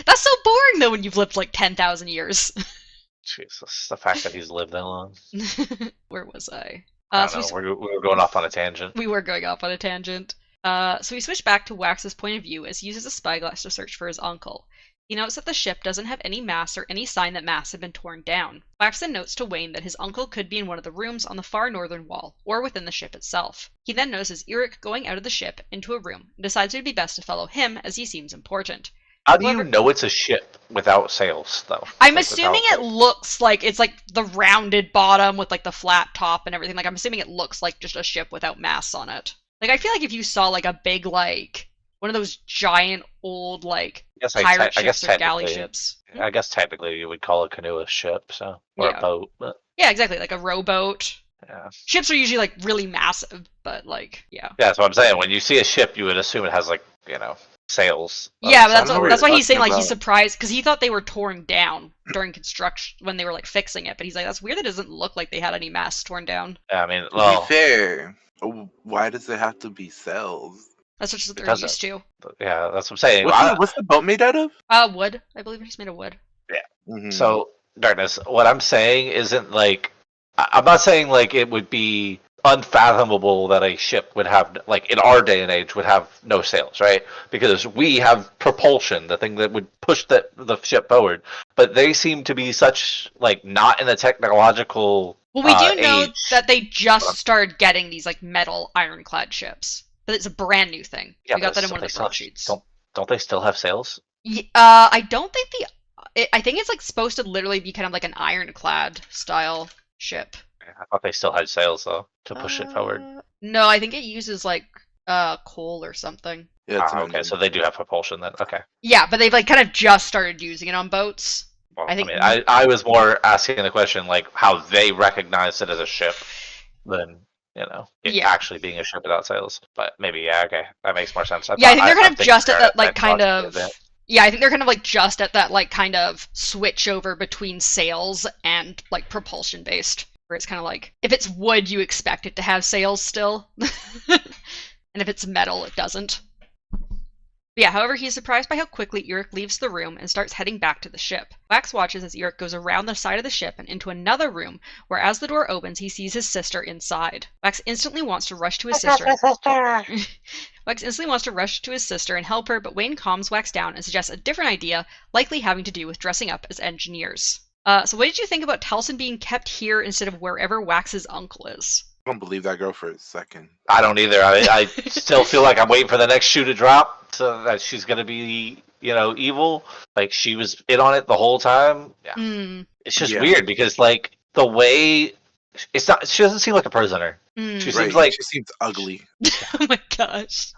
S1: That's so boring, though, when you've lived like 10,000 years.
S3: Jesus, the fact that he's lived that long.
S1: Where was I?
S3: I
S1: So
S3: don't know, we were going off on a tangent.
S1: we were going off on a tangent. So we switch back to Wax's point of view as he uses a spyglass to search for his uncle. He notes that the ship doesn't have any masts or any sign that masts have been torn down. Wax then notes to Wayne that his uncle could be in one of the rooms on the far northern wall, or within the ship itself. He then notices Eric going out of the ship into a room, and decides it would be best to follow him as he seems important.
S3: How do
S1: However-
S3: you know it's a ship without sails, though?
S1: I'm
S3: Like,
S1: assuming
S3: without-
S1: it looks like it's like the rounded bottom with like the flat top and everything. Like I'm assuming it looks like just a ship without masts on it. Like I feel like if you saw like a big like one of those giant old like
S3: I guess
S1: pirate
S3: I guess
S1: ships or galley
S3: technically-
S1: ships.
S3: I guess technically you would call a canoe a ship, so or
S1: Yeah.
S3: a boat, but
S1: Yeah, exactly. Like a rowboat.
S3: yeah.
S1: Ships are usually like really massive, but like yeah.
S3: Yeah, that's what I'm saying. When you see a ship, you would assume it has like, sails.
S1: Yeah, but
S2: I don't know what
S1: that's
S2: you're
S1: why he's saying like
S2: talking
S1: he's
S2: about.
S1: surprised because he thought they were torn down during construction when they were like fixing it. But he's like, that's weird. It doesn't look like they had any masts torn down.
S3: I mean,
S2: To
S3: well,
S2: be fair, why does it have to be cells?
S1: That's just what they're
S3: Because
S1: used to.
S3: yeah, that's what I'm saying.
S2: What's the boat made out of?
S1: Wood. I believe it's made of wood.
S2: Mhm.
S3: So, Darkness, what I'm saying isn't like I'm not saying like it would be unfathomable that a ship would have like in our day and age would have no sails, right? Because we have propulsion, the thing that would push the ship forward. But they seem to be such like not in the technological
S1: Well, we do know
S3: age.
S1: that they just started getting these like metal ironclad ships. But it's a brand new thing.
S3: Yeah,
S1: we got
S3: but
S1: that in one of
S3: they
S1: the
S3: still
S1: front
S3: have-
S1: sheets.
S3: Don't they still have sails?
S1: I don't think I think it's like supposed to literally be kind of like an ironclad style ship.
S3: I thought they still had sails though to push it forward.
S1: No, I think it uses like coal or something.
S2: Yeah, it's an
S3: Okay,
S2: engine.
S3: so they do have propulsion then. Okay.
S1: Yeah, but they've like kind of just started using it on boats.
S3: Well,
S1: I think-
S3: mean, I was more asking the question like how they recognize it as a ship than it
S1: Yeah.
S3: actually being a ship without sails. But maybe that makes more sense.
S1: Yeah, I think they're kind of
S3: thinking
S1: just at
S3: they're
S1: that like kind of.
S3: technologically
S1: Yeah, I think they're kind of like just at that like kind of switch over between sails and like propulsion based, where it's kind of like if it's wood, you expect it to have sails still, and if it's metal, it doesn't. But yeah, however, he's surprised by how quickly Eric leaves the room and starts heading back to the ship. Wax watches as Eric goes around the side of the ship and into another room, where as the door opens, he sees his sister inside. Wax instantly wants to rush to his sister. Wax instantly wants to rush to his sister and help her, but Wayne calms Wax down and suggests a different idea, likely having to do with dressing up as engineers. So what did you think about Telson being kept here instead of wherever Wax's uncle is?
S2: I don't believe that girl for a second.
S3: I don't either. I still feel like I'm waiting for the next shoe to drop, so that she's gonna be evil. Like she was in on it the whole time. Yeah.
S1: Hmm.
S3: It's just
S2: Yeah.
S3: weird because like the way it's not. She doesn't seem like a prisoner.
S1: Mm.
S3: She
S2: Right,
S3: seems like
S2: she seems ugly.
S1: Oh my gosh.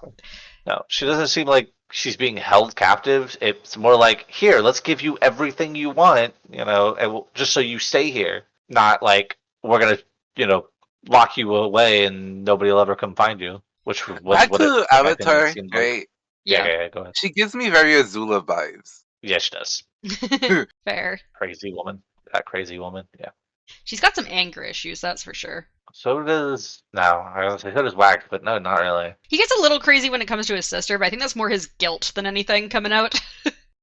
S3: no. She doesn't seem like she's being held captive. It's more like here, let's give you everything you want, and just so you stay here. Not like we're gonna lock you away and nobody will ever come find you. Which was
S2: Back
S3: what
S2: to
S3: it, I think it
S2: Avatar,
S3: seemed like.
S2: right?
S1: Yeah.
S3: Go ahead.
S2: She gives me very Azula vibes.
S3: Yeah, she does.
S1: Fair.
S3: Crazy woman. That crazy woman. Yeah.
S1: She's got some anger issues, that's for sure.
S3: So does I was gonna say so does Wax, but no, not really.
S1: He gets a little crazy when it comes to his sister, but I think that's more his guilt than anything coming out.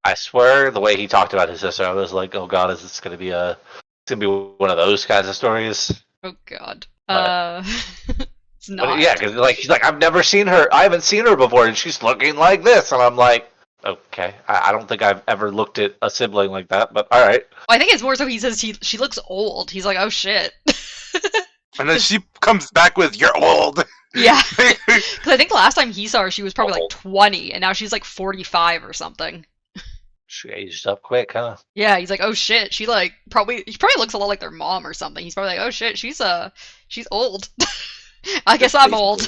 S3: I swear, the way he talked about his sister, I was like, "Oh God, is this gonna be one of those kinds of stories?"
S1: Oh god.
S3: But-
S1: It's
S3: But
S1: not.
S3: yeah, because like he's like, "I've never seen her. I haven't seen her before, and she's looking like this," and I'm like, "Okay, I don't think I've ever looked at a sibling like that, but all right."
S1: I think it's more so he says she looks old. He's like, oh shit.
S2: And then she comes back with, "You're old."
S1: Yeah. Because I think last time he saw her, she was probably like
S3: Old.
S1: 20, and now she's like 45 or something.
S3: She aged up quick, huh?
S1: Yeah, he's like, oh shit, he probably looks a lot like their mom or something. He's probably like, oh shit, she's old. I guess I'm old.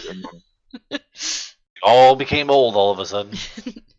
S3: All became old all of a sudden.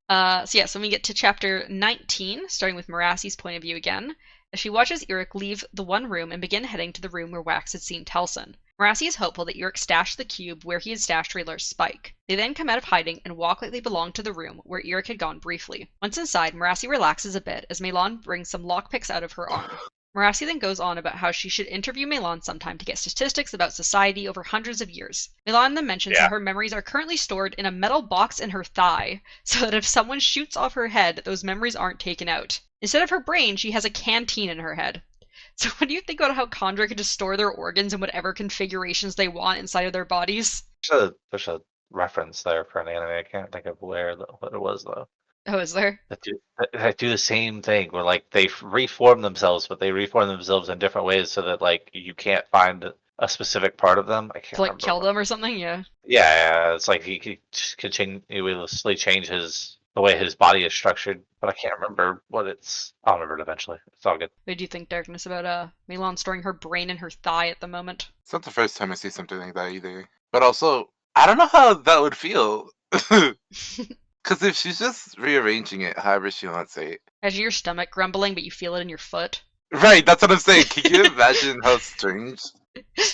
S1: So when we get to chapter 19, starting with Merassi's point of view again, as she watches Eric leave the one room and begin heading to the room where Wax had seen Telson. Merassi is hopeful that Eric stashed the cube where he had stashed Raylar's spike. They then come out of hiding and walk like they belong to the room where Eric had gone briefly. Once inside, Merassi relaxes a bit as Melan brings some lockpicks out of her arm. Merassi then goes on about how she should interview Melan sometime to get statistics about society over hundreds of years. Melan then mentions how her memories are currently stored in a metal box in her thigh, so that if someone shoots off her head, those memories aren't taken out. Instead of her brain, she has a canteen in her head. So what do you think about how Condra can just store their organs in whatever configurations they want inside of their bodies?
S3: There's a reference there for an anime. I can't think of what it was though.
S1: Oh, is there?
S3: That do the same thing where like they reform themselves, but they reform themselves in different ways so that like you can't find a specific part of them. I can't
S1: To like
S3: remember
S1: kill them or something? Yeah.
S3: Yeah, it's like he could continuously change the way his body is structured, but I can't remember what it's. I'll remember it eventually. It's all good.
S1: What do you think, Darkness, about Melan storing her brain in her thigh at the moment?
S2: It's not the first time I see something like that either. But also, I don't know how that would feel. Because if she's just rearranging it however she wants it.
S1: Has your stomach grumbling, but you feel it in your foot?
S2: Right, that's what I'm saying. Can you imagine how strange?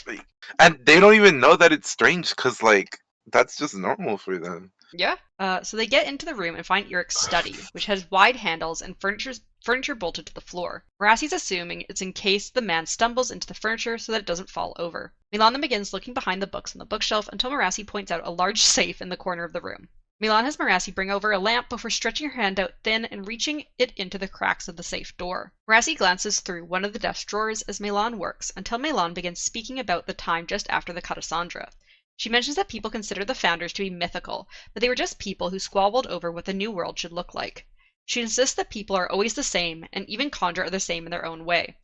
S2: Like, and they don't even know that it's strange because, like, that's just normal for them.
S1: Yeah. So they get into the room and find Eric's study, which has wide handles and furniture bolted to the floor. Merassi's assuming it's in case the man stumbles into the furniture so that it doesn't fall over. Melan then begins looking behind the books on the bookshelf until Merassi points out a large safe in the corner of the room. Melan has Merassi bring over a lamp before stretching her hand out thin and reaching it into the cracks of the safe door. Merassi glances through one of the desk drawers as Melan works until Melan begins speaking about the time just after the Cassandra. She mentions that people consider the founders to be mythical, but they were just people who squabbled over what the new world should look like. She insists that people are always the same, and even Condra are the same in their own way.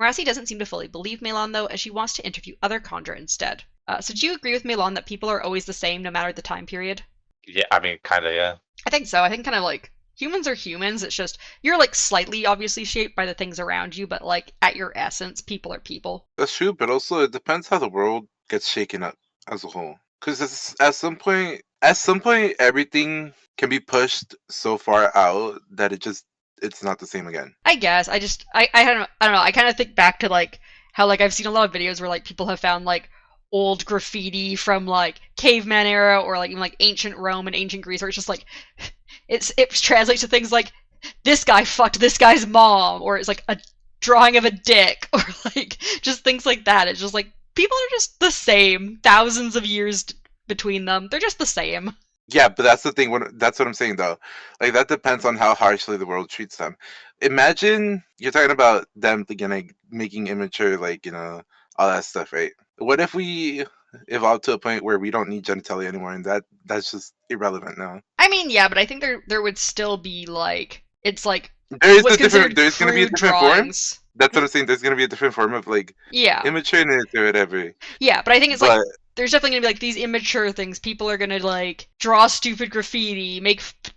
S1: Merassi doesn't seem to fully believe Melan, though, as she wants to interview other Condra instead. So do you agree with Melan that people are always the same no matter the time period?
S3: Yeah, I mean, kind of, yeah.
S1: I think so. I think kind of like humans are humans. It's just you're like slightly obviously shaped by the things around you, but like at your essence, people are people.
S2: That's true, but also it depends how the world gets shaken up as a whole. Because at some point, everything can be pushed so far out that it's not the same again.
S1: I guess I don't know. I kind of think back to like how like I've seen a lot of videos where like people have found like old graffiti from like caveman era or like even like ancient Rome and ancient Greece where it's just like it translates to things like this guy fucked this guy's mom, or it's like a drawing of a dick, or like just things like that. It's just like people are just the same, thousands of years between them. They're just the same.
S2: Yeah, but that's the thing. That's what I'm saying, though. Like, that depends on how harshly the world treats them. Imagine you're talking about them, like, making immature, like, all that stuff, right? What if we evolve to a point where we don't need genitalia anymore, and that's just irrelevant now?
S1: I mean, yeah, but I think there would still be like it's like
S2: There's
S1: what's
S2: going to be a
S1: crude
S2: different form.
S1: drawings.
S2: That's what I'm saying. There's going to be a different form of like
S1: Yeah,
S2: immaturity or whatever.
S1: yeah, but I think it's
S2: But
S1: like there's definitely gonna be like these immature things. People are gonna like draw stupid graffiti,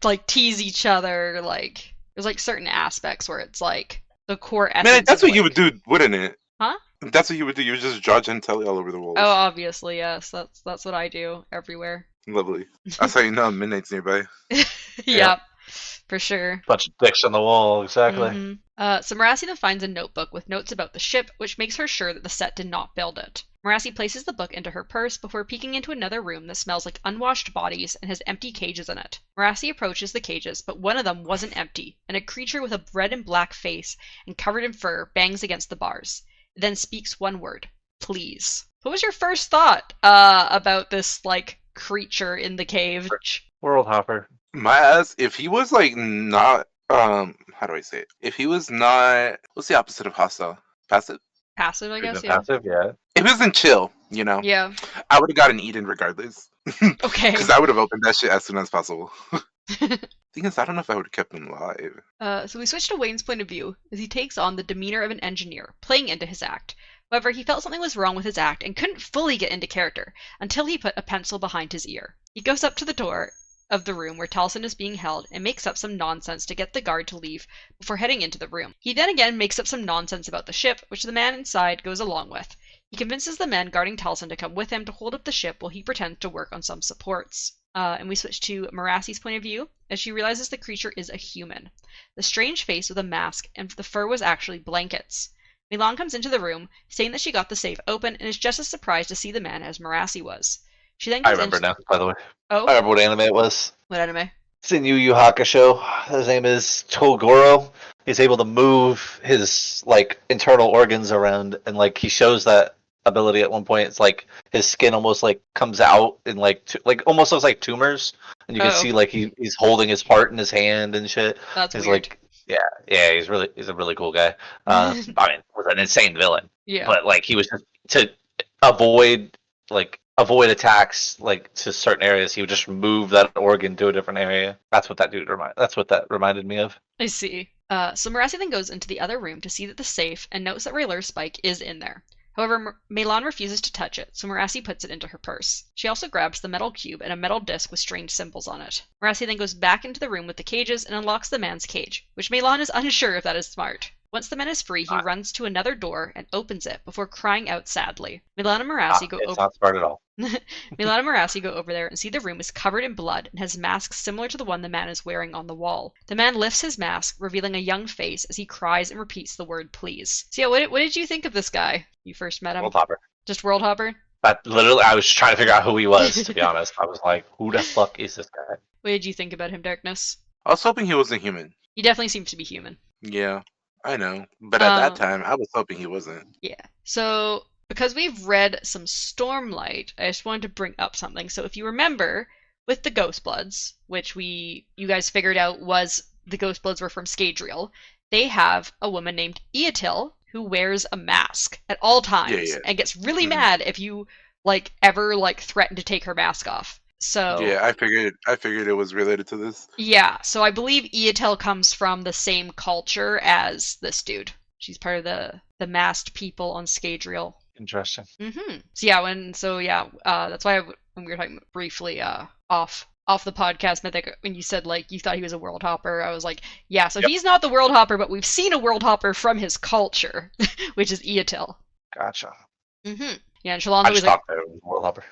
S1: like tease each other. Like there's like certain aspects where it's like the core essence.
S2: man, that's
S1: of,
S2: what you
S1: like-
S2: would do, wouldn't it?
S1: Huh?
S2: That's what you would do. You would just draw genitalia all over the walls.
S1: Oh, obviously, yes. That's what I do everywhere.
S2: Lovely. That's how you know Midnight's nearby.
S1: Yep, for sure.
S3: Bunch of dicks on the wall, exactly.
S1: Mhm. So Merassi then finds a notebook with notes about the ship, which makes her sure that the set did not build it. Merassi places the book into her purse before peeking into another room that smells like unwashed bodies and has empty cages in it. Merassi approaches the cages, but one of them wasn't empty, and a creature with a red and black face and covered in fur bangs against the bars. It then speaks one word: please. What was your first thought about this like creature in the cave?
S3: World hopper.
S2: My ass, if he was like not how do I say it? If he was not, what's the opposite of hostile? Passive?
S1: Passive, I guess.
S3: Isn't
S1: Yeah.
S3: passive, yeah.
S2: If he wasn't chill,
S1: Yeah.
S2: I would have gotten eaten regardless.
S1: Okay.
S2: Because I would have opened that shit as soon as possible. Thing is, I don't know if I would have kept him alive.
S1: So we switch to Wayne's point of view as he takes on the demeanor of an engineer, playing into his act. However, he felt something was wrong with his act and couldn't fully get into character until he put a pencil behind his ear. He goes up to the door of the room where Taliesin is being held and makes up some nonsense to get the guard to leave before heading into the room. He then again makes up some nonsense about the ship, which the man inside goes along with. He convinces the men guarding Taliesin to come with him to hold up the ship while he pretends to work on some supports. And we switch to Merassi's point of view as she realizes the creature is a human. The strange face with a mask and the fur was actually blankets. Milan comes into the room, saying that she got the safe open and is just as surprised to see the man as Merassi was. She then
S3: I
S1: goes
S3: remember
S1: into...
S3: now, by the way.
S1: Oh?
S3: I remember what anime it was.
S1: What anime?
S3: It's in Yu Yu Hakusho. His name is Togoro. He's able to move his like internal organs around, and like he shows that ability at one point. It's like his skin almost like comes out in like almost looks like tumors, and you can see like he's holding his heart in his hand and shit.
S1: That's
S3: he's
S1: weird.
S3: Like, yeah, he's a really cool guy. I mean, was an insane villain.
S1: Yeah.
S3: But like he was just to avoid attacks like to certain areas. He would just move that organ to a different area. That's what that reminded me of.
S1: I see. So Merassi then goes into the other room to see that the safe and notes that Rayleur's spike is in there. However, Milan refuses to touch it, so Merassi puts it into her purse. She also grabs the metal cube and a metal disc with strange symbols on it. Merassi then goes back into the room with the cages and unlocks the man's cage, which Milan is unsure if that is smart. Once the man is free, he runs to another door and opens it before crying out sadly. Milan and Merassi go over.
S3: It's not smart at all.
S1: Milan and Merassi go over there and see the room is covered in blood and has masks similar to the one the man is wearing on the wall. The man lifts his mask, revealing a young face as he cries and repeats the word please. So yeah, what did you think of this guy? You first met him?
S3: World Hopper.
S1: Just World Hopper?
S3: But literally, I was trying to figure out who he was, to be honest. I was like, who the fuck is this guy?
S1: What did you think about him, Darkness?
S2: I was hoping he wasn't human.
S1: He definitely seems to be human.
S2: Yeah, I know. But at that time, I was hoping he wasn't.
S1: Yeah. So, because we've read some Stormlight, I just wanted to bring up something. So if you remember, with the Ghost Bloods, which you guys figured out was the Ghost Bloods were from Scadrial, they have a woman named Eotil who wears a mask at all times and gets really mad if you ever threaten to take her mask off. So
S2: yeah, I figured it was related to this. Yeah,
S1: so I believe Eotil comes from the same culture as this dude. She's part of the masked people on Scadrial.
S3: Interesting.
S1: Mm-hmm. That's why when we were talking briefly off the podcast, Mythic, when you said you thought he was a World Hopper, I was like, yeah, so he's not the World Hopper, but we've seen a World Hopper from his culture, which is Eotil.
S3: Gotcha.
S1: Mm-hmm. Yeah, and Shalonzo
S3: I
S1: was
S3: just thought it was a World Hopper.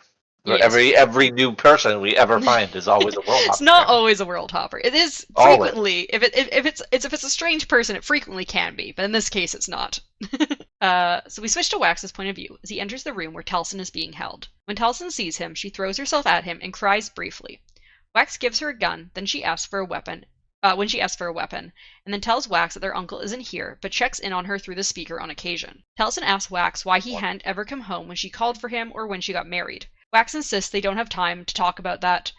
S1: Yes.
S3: Every new person we ever find is always a World Hopper.
S1: It's not always a World Hopper. It is frequently. If it's a strange person, it frequently can be, but in this case, it's not. So we switch to Wax's point of view as he enters the room where Taliesin is being held. When Taliesin sees him, she throws herself at him and cries briefly. Wax gives her a gun, then she asks for a weapon. And then tells Wax that their uncle isn't here, but checks in on her through the speaker on occasion. Taliesin asks Wax why he hadn't ever come home when she called for him or when she got married. Wax insists they don't have time to talk about that,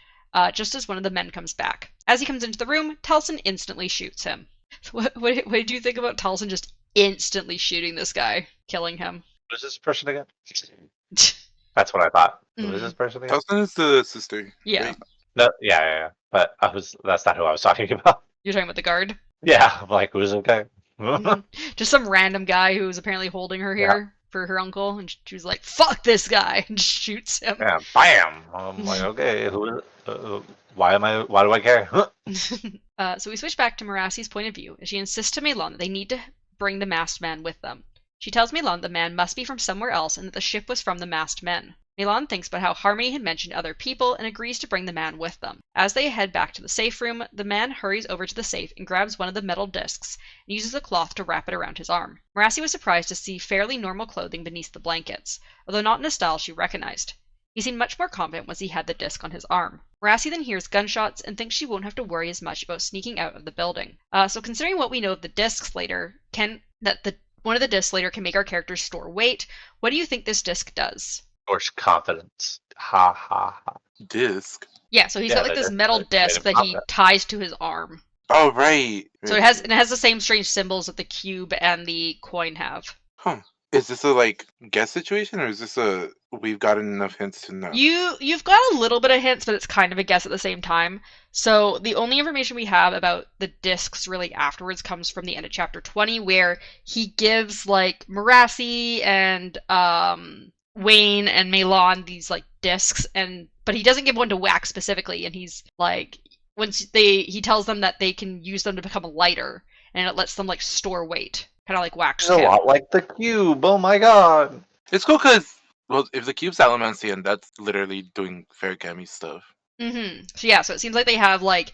S1: just as one of the men comes back. As he comes into the room, Taliesin instantly shoots him. What did you think about Taliesin just instantly shooting this guy, killing him?
S3: Who is this person again? That's what I thought. Who is this person again?
S2: Taliesin is the sister.
S1: Yeah.
S2: Right?
S3: No, yeah. But that's not who I was talking about.
S1: You're talking about the guard?
S3: Yeah, I'm like, who's okay?
S1: Just some random guy who was apparently holding her here for her uncle, and she was like, fuck this guy, and just shoots him.
S3: Yeah, bam! I'm like, okay, why do I care?
S1: So we switch back to Merassi's point of view, as she insists to Milan that they need to bring the masked man with them. She tells Milan the man must be from somewhere else and that the ship was from the masked men. Milan thinks about how Harmony had mentioned other people and agrees to bring the man with them. As they head back to the safe room, the man hurries over to the safe and grabs one of the metal discs and uses a cloth to wrap it around his arm. Merassi was surprised to see fairly normal clothing beneath the blankets, although not in a style she recognized. He seemed much more confident once he had the disc on his arm. Merassi then hears gunshots and thinks she won't have to worry as much about sneaking out of the building. So considering what we know of the discs later, one of the discs later can make our characters store weight, what do you think this disc does?
S3: Or confidence. Ha ha ha.
S2: Disc.
S1: Yeah, so he's got this metal disc that he ties to his arm.
S2: Oh, right.
S1: So it has the same strange symbols that the cube and the coin have.
S2: Huh. Is this a like guess situation, or is this a we've gotten enough hints to know?
S1: You've got a little bit of hints, but it's kind of a guess at the same time. So the only information we have about the discs really afterwards comes from the end of chapter 20, where he gives like Marassi and Wayne and Melon these like discs, but he doesn't give one to Wax specifically, and he's like he tells them that they can use them to become lighter, and it lets them like store weight, kind of like Wax
S3: It's a
S1: can.
S3: lot like the cube. Oh my god.
S2: It's cool because, well, if the cube's Alamancian, that's literally doing Ferrocami stuff.
S1: So yeah, so it seems like they have like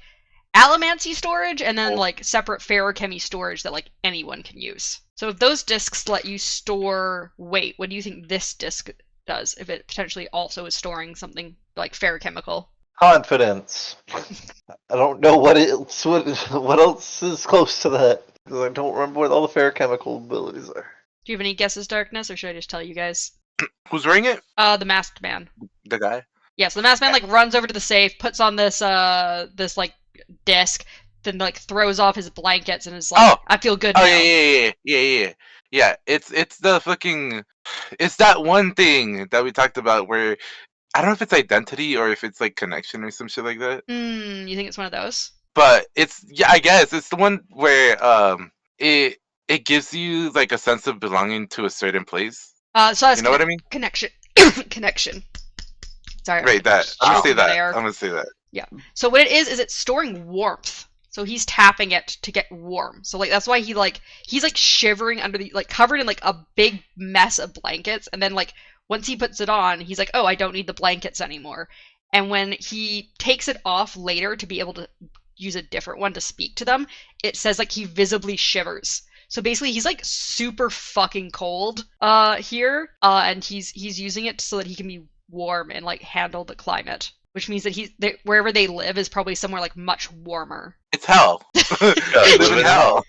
S1: Allomancy storage and then like separate Ferrochemy storage that like anyone can use. So if those discs let you store weight, what do you think this disc does? If it potentially also is storing something like ferrochemical?
S3: Confidence. I don't know what else is close to that, because I don't remember what all the ferrochemical abilities are.
S1: Do you have any guesses, Darkness, or should I just tell you guys?
S2: Who's wearing it?
S1: The masked man.
S2: The guy?
S1: Yeah, so the masked man like runs over to the safe, puts on this like disc, then like throws off his blankets and is like, I feel good now.
S2: Yeah. It's the fucking, it's that one thing that we talked about where I don't know if it's identity or if it's like connection or some shit like that.
S1: You think it's one of those?
S2: But it's, yeah, I guess it's the one where it gives you like a sense of belonging to a certain place.
S1: So that's
S2: you know what I mean?
S1: Connection. Connection. Sorry.
S2: Right, that. I'm gonna say that.
S1: Yeah. So what it is it's storing warmth. So he's tapping it to get warm. So like that's why he's like shivering under the like covered in like a big mess of blankets, and then like once he puts it on, he's like, oh, I don't need the blankets anymore. And when he takes it off later to be able to use a different one to speak to them, it says like he visibly shivers. So basically, he's like super fucking cold here, and he's using it so that he can be warm and like handle the climate, which means that wherever they live is probably somewhere like much warmer.
S2: It's hell. Live in hell.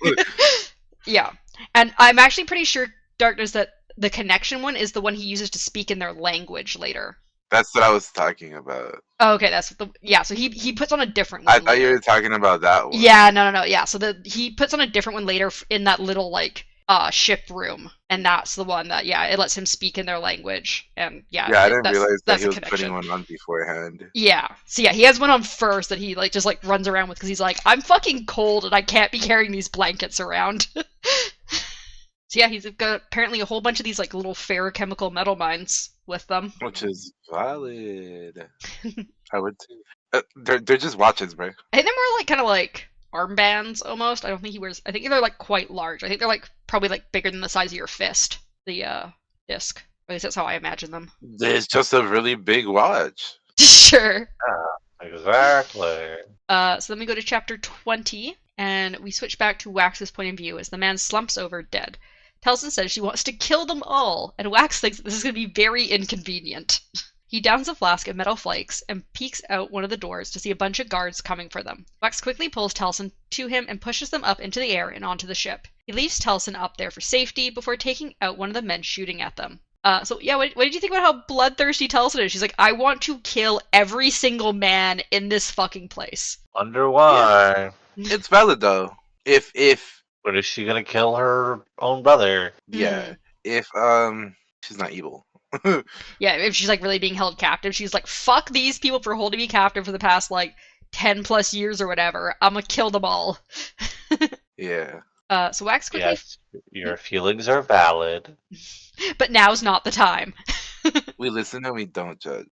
S1: Yeah, and I'm actually pretty sure, Darkness, that the connection one is the one he uses to speak in their language later.
S2: That's what I was talking about.
S1: Oh, okay, that's what so he puts on a different one.
S2: I thought you were talking about that one.
S1: Yeah, no. Yeah, so he puts on a different one later in that little like ship room, and that's the one that it lets him speak in their language, and
S2: I didn't realize that he was putting one on beforehand.
S1: Yeah, so he has one on first that he like just like runs around with because he's like, I'm fucking cold and I can't be carrying these blankets around. So yeah, he's got apparently a whole bunch of these like little ferrochemical metal mines with them,
S2: which is valid. I would too. They're just watches, bro.
S1: I think they're more like kind of like armbands almost. I don't think he wears. I think they're like quite large. I think they're like probably like bigger than the size of your fist. The disc. At least that's how I imagine them.
S2: It's just a really big watch.
S1: Sure.
S3: Exactly.
S1: So then we go to chapter 20, and we switch back to Wax's point of view as the man slumps over dead. Telson says she wants to kill them all, and Wax thinks that this is going to be very inconvenient. He downs a flask of metal flakes and peeks out one of the doors to see a bunch of guards coming for them. Wax quickly pulls Telson to him and pushes them up into the air and onto the ship. He leaves Telson up there for safety before taking out one of the men shooting at them. What did you think about how bloodthirsty Telson is? She's like, I want to kill every single man in this fucking place.
S3: Wonder why.
S2: Yeah. It's valid though. If
S3: But is she gonna kill her own brother?
S2: Yeah. If she's not evil.
S1: Yeah, if she's like really being held captive, she's like, fuck these people for holding me captive for the past like 10 plus years or whatever. I'm gonna kill them all.
S2: Yeah.
S1: So Wax quickly.
S3: Yes, your feelings are valid.
S1: But now's not the time.
S2: We listen and we don't judge.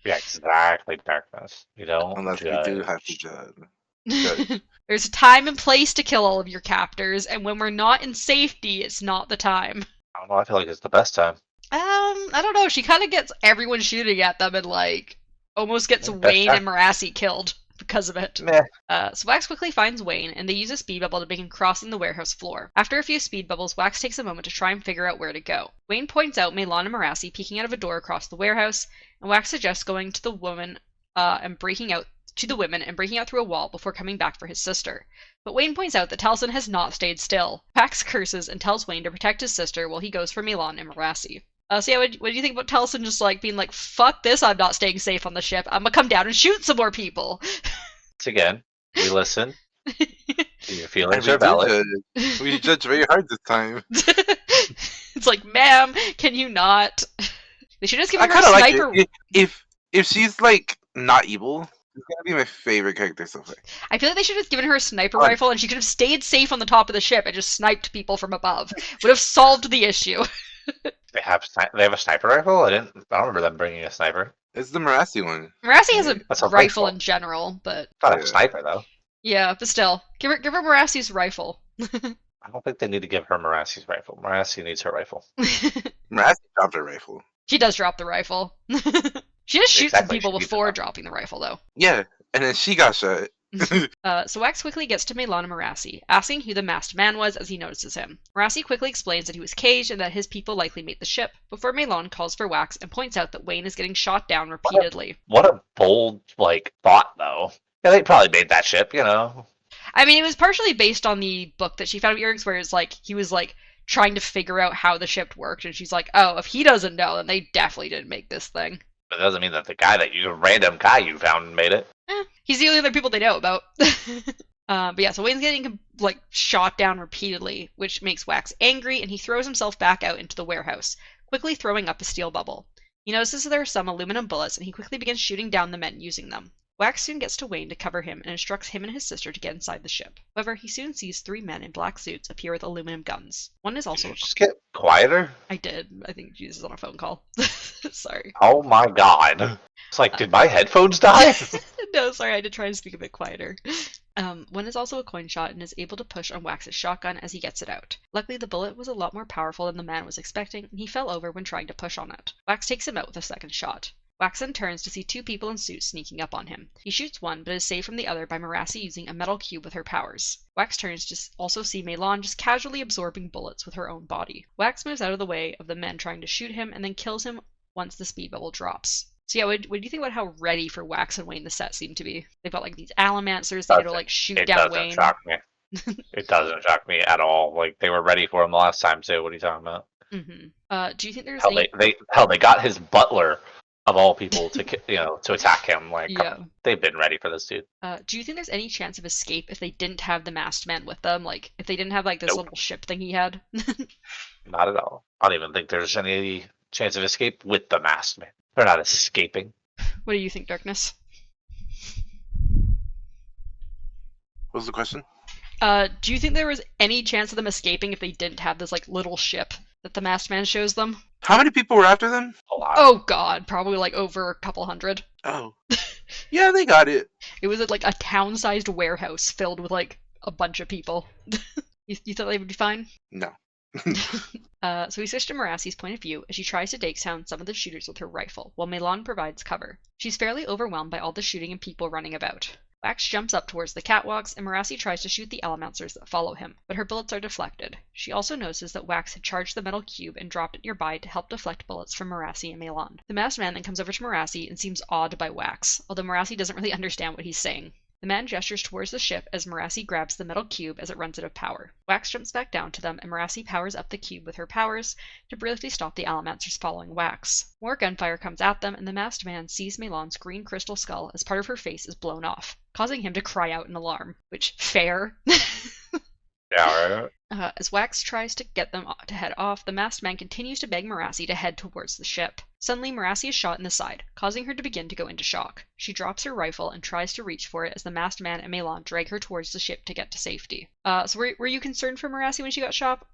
S3: Yeah, exactly, Darkness. We don't
S2: unless
S3: judge.
S2: we do have to judge.
S1: There's a time and place to kill all of your captors, and when we're not in safety, it's not the time.
S3: I don't know, I feel like it's the best time.
S1: I don't know. She kind of gets everyone shooting at them and like almost gets Wayne and Marassi killed because of it.
S3: Meh.
S1: So Wax quickly finds Wayne, and they use a speed bubble to begin crossing the warehouse floor. After a few speed bubbles, Wax takes a moment to try and figure out where to go. Wayne points out Melon and Marassi peeking out of a door across the warehouse, and Wax suggests going to the woman and breaking out through a wall before coming back for his sister. But Wayne points out that Telson has not stayed still. Wax curses and tells Wayne to protect his sister while he goes for Melon and Marassi. What do you think about Telson just like being like, fuck this, I'm not staying safe on the ship. I'm gonna come down and shoot some more people.
S3: Once again, we listen. Your feelings are valid.
S2: We judge very hard this time.
S1: It's like, ma'am, can you not? They should have just
S2: I
S1: given her a
S2: kind of like
S1: sniper.
S2: it. If she's like not evil, she's gonna be my favorite character so far.
S1: I feel like they should have just given her a sniper
S2: Fun.
S1: rifle and she could have stayed safe on the top of the ship and just sniped people from above. Would have solved the issue.
S3: They have a sniper rifle. I don't remember them bringing a sniper.
S2: It's the Marassi one.
S1: Marassi has a
S3: That's a
S1: rifle
S3: rifle.
S1: in general, but
S3: It's not
S2: Yeah.
S3: a sniper though.
S1: yeah, but still, give her Marassi's rifle.
S3: I don't think they need to give her Marassi's rifle. Marassi needs her rifle.
S2: Marassi dropped her rifle.
S1: She does drop the rifle. She does shoot some
S3: Exactly,
S1: people
S3: she needs
S1: before
S3: it.
S1: dropping the rifle, though.
S2: Yeah, and then she got shot.
S1: So Wax quickly gets to Melan and Marassi, asking who the masked man was as he notices him. Marassi quickly explains that he was caged and that his people likely made the ship, before Melan calls for Wax and points out that Wayne is getting shot down repeatedly.
S3: What a bold thought though. Yeah, they probably made that ship.
S1: I mean, it was partially based on the book that she found of Eric's, where it's like he was like trying to figure out how the ship worked, and she's like, "Oh, if he doesn't know, then they definitely didn't make this thing."
S3: But it doesn't mean that the random guy you found made it.
S1: He's the only other people they know about. But yeah, so Wayne's getting like shot down repeatedly, which makes Wax angry, and he throws himself back out into the warehouse, quickly throwing up a steel bubble. He notices there are some aluminum bullets, and he quickly begins shooting down the men using them. Wax soon gets to Wayne to cover him and instructs him and his sister to get inside the ship. However, he soon sees 3 men in black suits appear with aluminum guns. One is also...
S3: Just get quieter.
S1: I did. I think Jesus is on a phone call. Sorry.
S3: Oh my god. It's like, did my headphones die?
S1: No, sorry, I did try to speak a bit quieter. One is also a coin shot and is able to push on Wax's shotgun as he gets it out. Luckily, the bullet was a lot more powerful than the man was expecting, and he fell over when trying to push on it. Wax takes him out with a second shot. Wax then turns to see 2 people in suits sneaking up on him. He shoots one, but is saved from the other by Marassi using a metal cube with her powers. Wax turns to also see Melan just casually absorbing bullets with her own body. Wax moves out of the way of the men trying to shoot him and then kills him once the speed bubble drops. So yeah, what do you think about how ready for Wax and Wayne the set seem to be? They've got like these Alamancers that to like shoot down Wayne.
S3: It doesn't shock me. It doesn't shock me at all. Like, they were ready for him the last time too. What are you talking about?
S1: Mm-hmm. Do you think there's
S3: they got his butler of all people to attack him? Like,
S1: yeah.
S3: They've been ready for this dude.
S1: Do you think there's any chance of escape if they didn't have the masked man with them? Like, if they didn't have like this
S3: Nope.
S1: little ship thing he had?
S3: Not at all. I don't even think there's any chance of escape with the masked man. They're not escaping.
S1: What do you think, Darkness?
S2: What was the question?
S1: Do you think there was any chance of them escaping if they didn't have this like little ship that the masked man shows them?
S2: How many people were after them?
S3: A lot.
S1: Oh god, probably like over a couple hundred.
S2: Oh. Yeah, they got it.
S1: It was like a town-sized warehouse filled with like a bunch of people. You thought they would be fine?
S2: No.
S1: So we switch to Marassi's point of view as she tries to take down some of the shooters with her rifle, while Melan provides cover. She's fairly overwhelmed by all the shooting and people running about. Wax jumps up towards the catwalks, and Marassi tries to shoot the Alamancers that follow him, but her bullets are deflected. She also notices that Wax had charged the metal cube and dropped it nearby to help deflect bullets from Marassi and Melan. The masked man then comes over to Marassi and seems awed by Wax, although Marassi doesn't really understand what he's saying. The man gestures towards the ship as Marassi grabs the metal cube as it runs out of power. Wax jumps back down to them, and Marassi powers up the cube with her powers to briefly stop the Alamancers following Wax. More gunfire comes at them, and the masked man sees Melan's green crystal skull as part of her face is blown off, causing him to cry out in alarm. Which, fair.
S3: Yeah, right.
S1: As Wax tries to get them to head off, the masked man continues to beg Marassi to head towards the ship. Suddenly, Marassi is shot in the side, causing her to begin to go into shock. She drops her rifle and tries to reach for it as the masked man and Melan drag her towards the ship to get to safety. So were you concerned for Marassi when she got shot,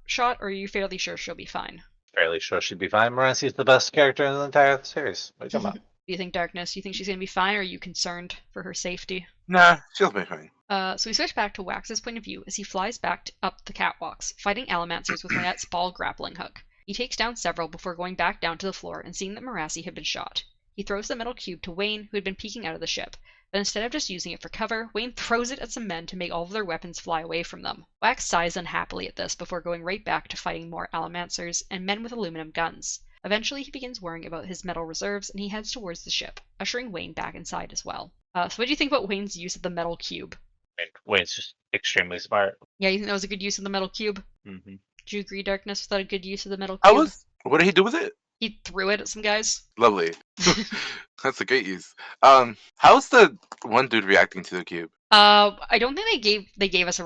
S1: or are you fairly sure she'll be fine?
S3: Fairly sure she'd be fine. Marassi's the best character in the entire series. What are you talking about?
S1: Do you think Darkness? Do you think she's going to be fine, or are you concerned for her safety?
S2: Nah, she'll be fine.
S1: So we switch back to Wax's point of view as he flies back up the catwalks, fighting Alamancers with Lynette's ball grappling hook. He takes down several before going back down to the floor and seeing that Marassi had been shot. He throws the metal cube to Wayne, who had been peeking out of the ship, but instead of just using it for cover, Wayne throws it at some men to make all of their weapons fly away from them. Wax sighs unhappily at this before going right back to fighting more Alamancers and men with aluminum guns. Eventually, he begins worrying about his metal reserves, and he heads towards the ship, ushering Wayne back inside as well. So what do you think about Wayne's use of the metal cube?
S3: Wayne's just extremely smart.
S1: Yeah, you think that was a good use of the metal cube?
S3: Mm-hmm.
S1: Do you agree, Darkness, was that a good use of the metal cube?
S2: What did he do with it?
S1: He threw it at some guys.
S2: Lovely. That's a great use. How's the one dude reacting to the cube?
S1: I don't think they gave us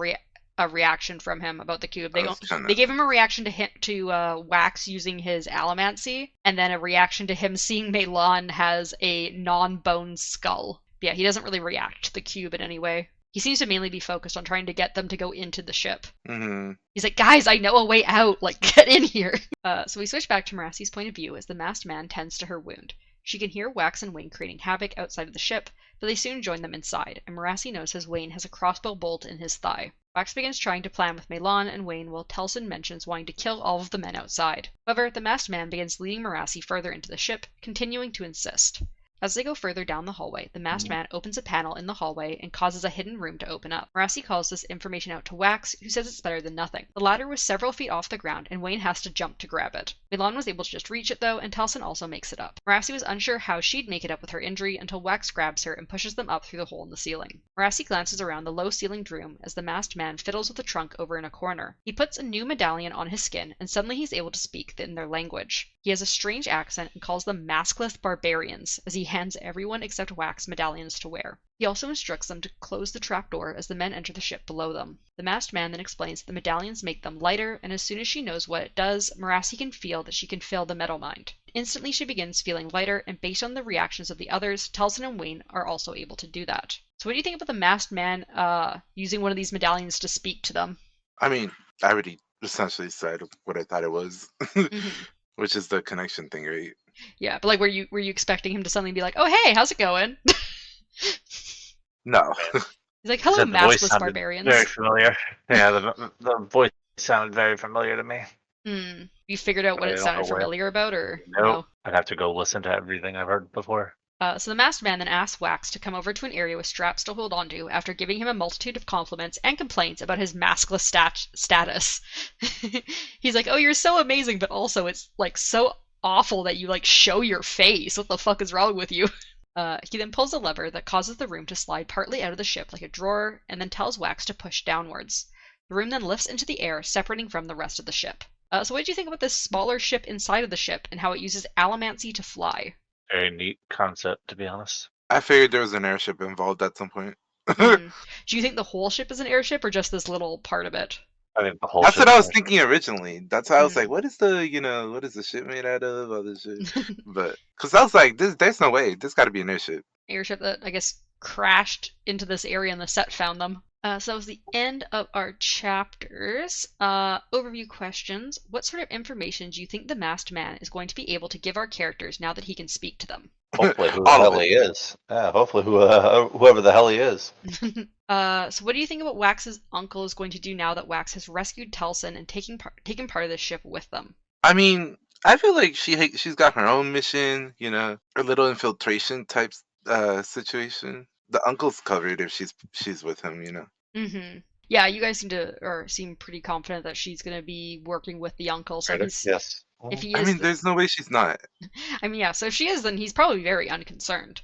S1: a reaction from him about the cube.
S2: Kinda...
S1: They gave him a reaction to Wax using his allomancy, and then a reaction to him seeing Meilon has a non-bone skull. But yeah, he doesn't really react to the cube in any way. He seems to mainly be focused on trying to get them to go into the ship.
S2: Mm-hmm.
S1: He's like, guys, I know a way out. Like, get in here. So we switch back to Merassi's point of view as the masked man tends to her wound. She can hear Wax and Wayne creating havoc outside of the ship, but they soon join them inside, and Merassi notices Wayne has a crossbow bolt in his thigh. Wax begins trying to plan with Meilon and Wayne while Telson mentions wanting to kill all of the men outside. However, the masked man begins leading Merassi further into the ship, continuing to insist. As they go further down the hallway, the masked man opens a panel in the hallway and causes a hidden room to open up. Merassi calls this information out to Wax, who says it's better than nothing. The ladder was several feet off the ground, and Wayne has to jump to grab it. Meilon was able to just reach it, though, and Telson also makes it up. Merassi was unsure how she'd make it up with her injury until Wax grabs her and pushes them up through the hole in the ceiling. Merassi glances around the low-ceilinged room as the masked man fiddles with the trunk over in a corner. He puts a new medallion on his skin, and suddenly he's able to speak in their language. He has a strange accent and calls them maskless barbarians as he hands everyone except Wax medallions to wear. He also instructs them to close the trapdoor as the men enter the ship below them. The masked man then explains that the medallions make them lighter, and as soon as she knows what it does, Merassi can feel that she can fill the metal mind. Instantly she begins feeling lighter, and based on the reactions of the others, Telson and Wayne are also able to do that. So what do you think about the masked man using one of these medallions to speak to them?
S2: I mean, I already essentially said what I thought it was,
S1: Mm-hmm.
S2: which is the connection thing, right?
S1: Yeah, but like, were you expecting him to suddenly be like, "Oh hey, how's it going?"
S2: No.
S1: He's like, "Hello,
S3: Said the voice
S1: maskless
S3: sounded
S1: barbarians."
S3: Very familiar. Yeah, the voice sounded very familiar to me.
S1: You figured out what
S3: I
S1: it
S3: don't
S1: sounded
S3: know where.
S1: familiar about, or
S3: Nope.
S1: no?
S3: I'd have to go listen to everything I've heard before.
S1: So the masked man then asks Wax to come over to an area with straps to hold onto after giving him a multitude of compliments and complaints about his maskless status. He's like, "Oh, you're so amazing, but also it's like so awful that you like show your face. What the fuck is wrong with you?" He then pulls a lever that causes the room to slide partly out of the ship like a drawer, and then tells Wax to push downwards. The room then lifts into the air, separating from the rest of the ship. So what did you think about this smaller ship inside of the ship and how it uses allomancy to fly?
S3: Very neat concept, to be honest.
S2: I figured there was an airship involved at some point.
S1: Do you think the whole ship is an airship or just this little part of it?
S3: I think the whole.
S2: That's what
S3: ship
S2: I was
S3: is-
S2: thinking originally. That's why I was like, what is the ship made out of? All this shit. But, because I was like, there's no way. This got to be an airship.
S1: Airship that, I guess, crashed into this area and the set found them. So that was the end of our chapters. Overview questions. What sort of information do you think the masked man is going to be able to give our characters now that he can speak to them?
S3: Hopefully, who the
S2: All of
S3: hell
S2: it.
S3: he is. Yeah, hopefully, whoever the hell he is.
S1: So what do you think about Wax's uncle is going to do now that Wax has rescued Telson and taken part of the ship with them?
S2: I mean, I feel like she's got her own mission, a little infiltration type situation. The uncle's covered if she's with him,
S1: Mm-hmm. Yeah, you guys seem pretty confident that she's going to be working with the uncle. So
S3: Yes.
S1: if he
S2: I
S1: is,
S2: mean, there's no way she's not.
S1: I mean, yeah. So if she is, then he's probably very unconcerned.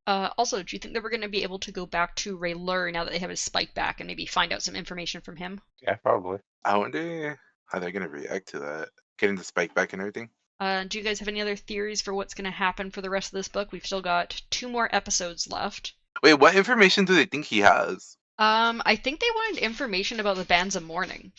S1: Also, do you think that we're going to be able to go back to Raylur now that they have his spike back and maybe find out some information from him?
S3: Yeah, probably.
S2: I wonder how they're gonna react to that, getting the spike back and everything.
S1: Do you guys have any other theories for what's going to happen for the rest of this book? We've still got 2 more episodes left.
S2: Wait, what information do they think he has?
S1: I think they wanted information about the bands of Mourning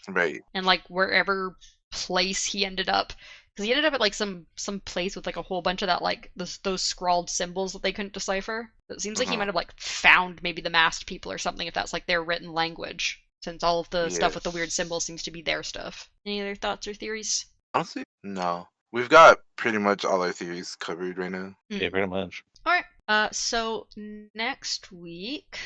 S2: Right.
S1: and like wherever place he ended up, because he ended up at like some place with like a whole bunch of that like those scrawled symbols that they couldn't decipher. It seems like he might have like found maybe the masked people or something if that's like their written language, since all of the stuff with the weird symbols seems to be their stuff. Any other thoughts or theories?
S2: Honestly, no. We've got pretty much all our theories covered right now.
S3: Yeah, pretty much.
S1: All right. So next week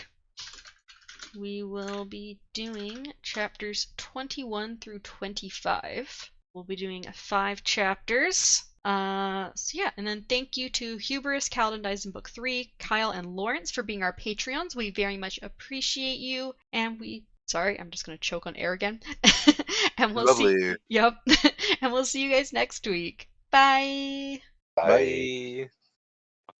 S1: we will be doing chapters 21 through 25. We'll be doing 5 chapters. So yeah, and then thank you to Hubris, Kaladin Dies in Book 3, Kyle, and Lawrence for being our Patreons. We very much appreciate you, and sorry, I'm just gonna choke on air again. And we'll
S2: Lovely.
S1: Yep. And we'll see you guys next week. Bye.
S2: Bye.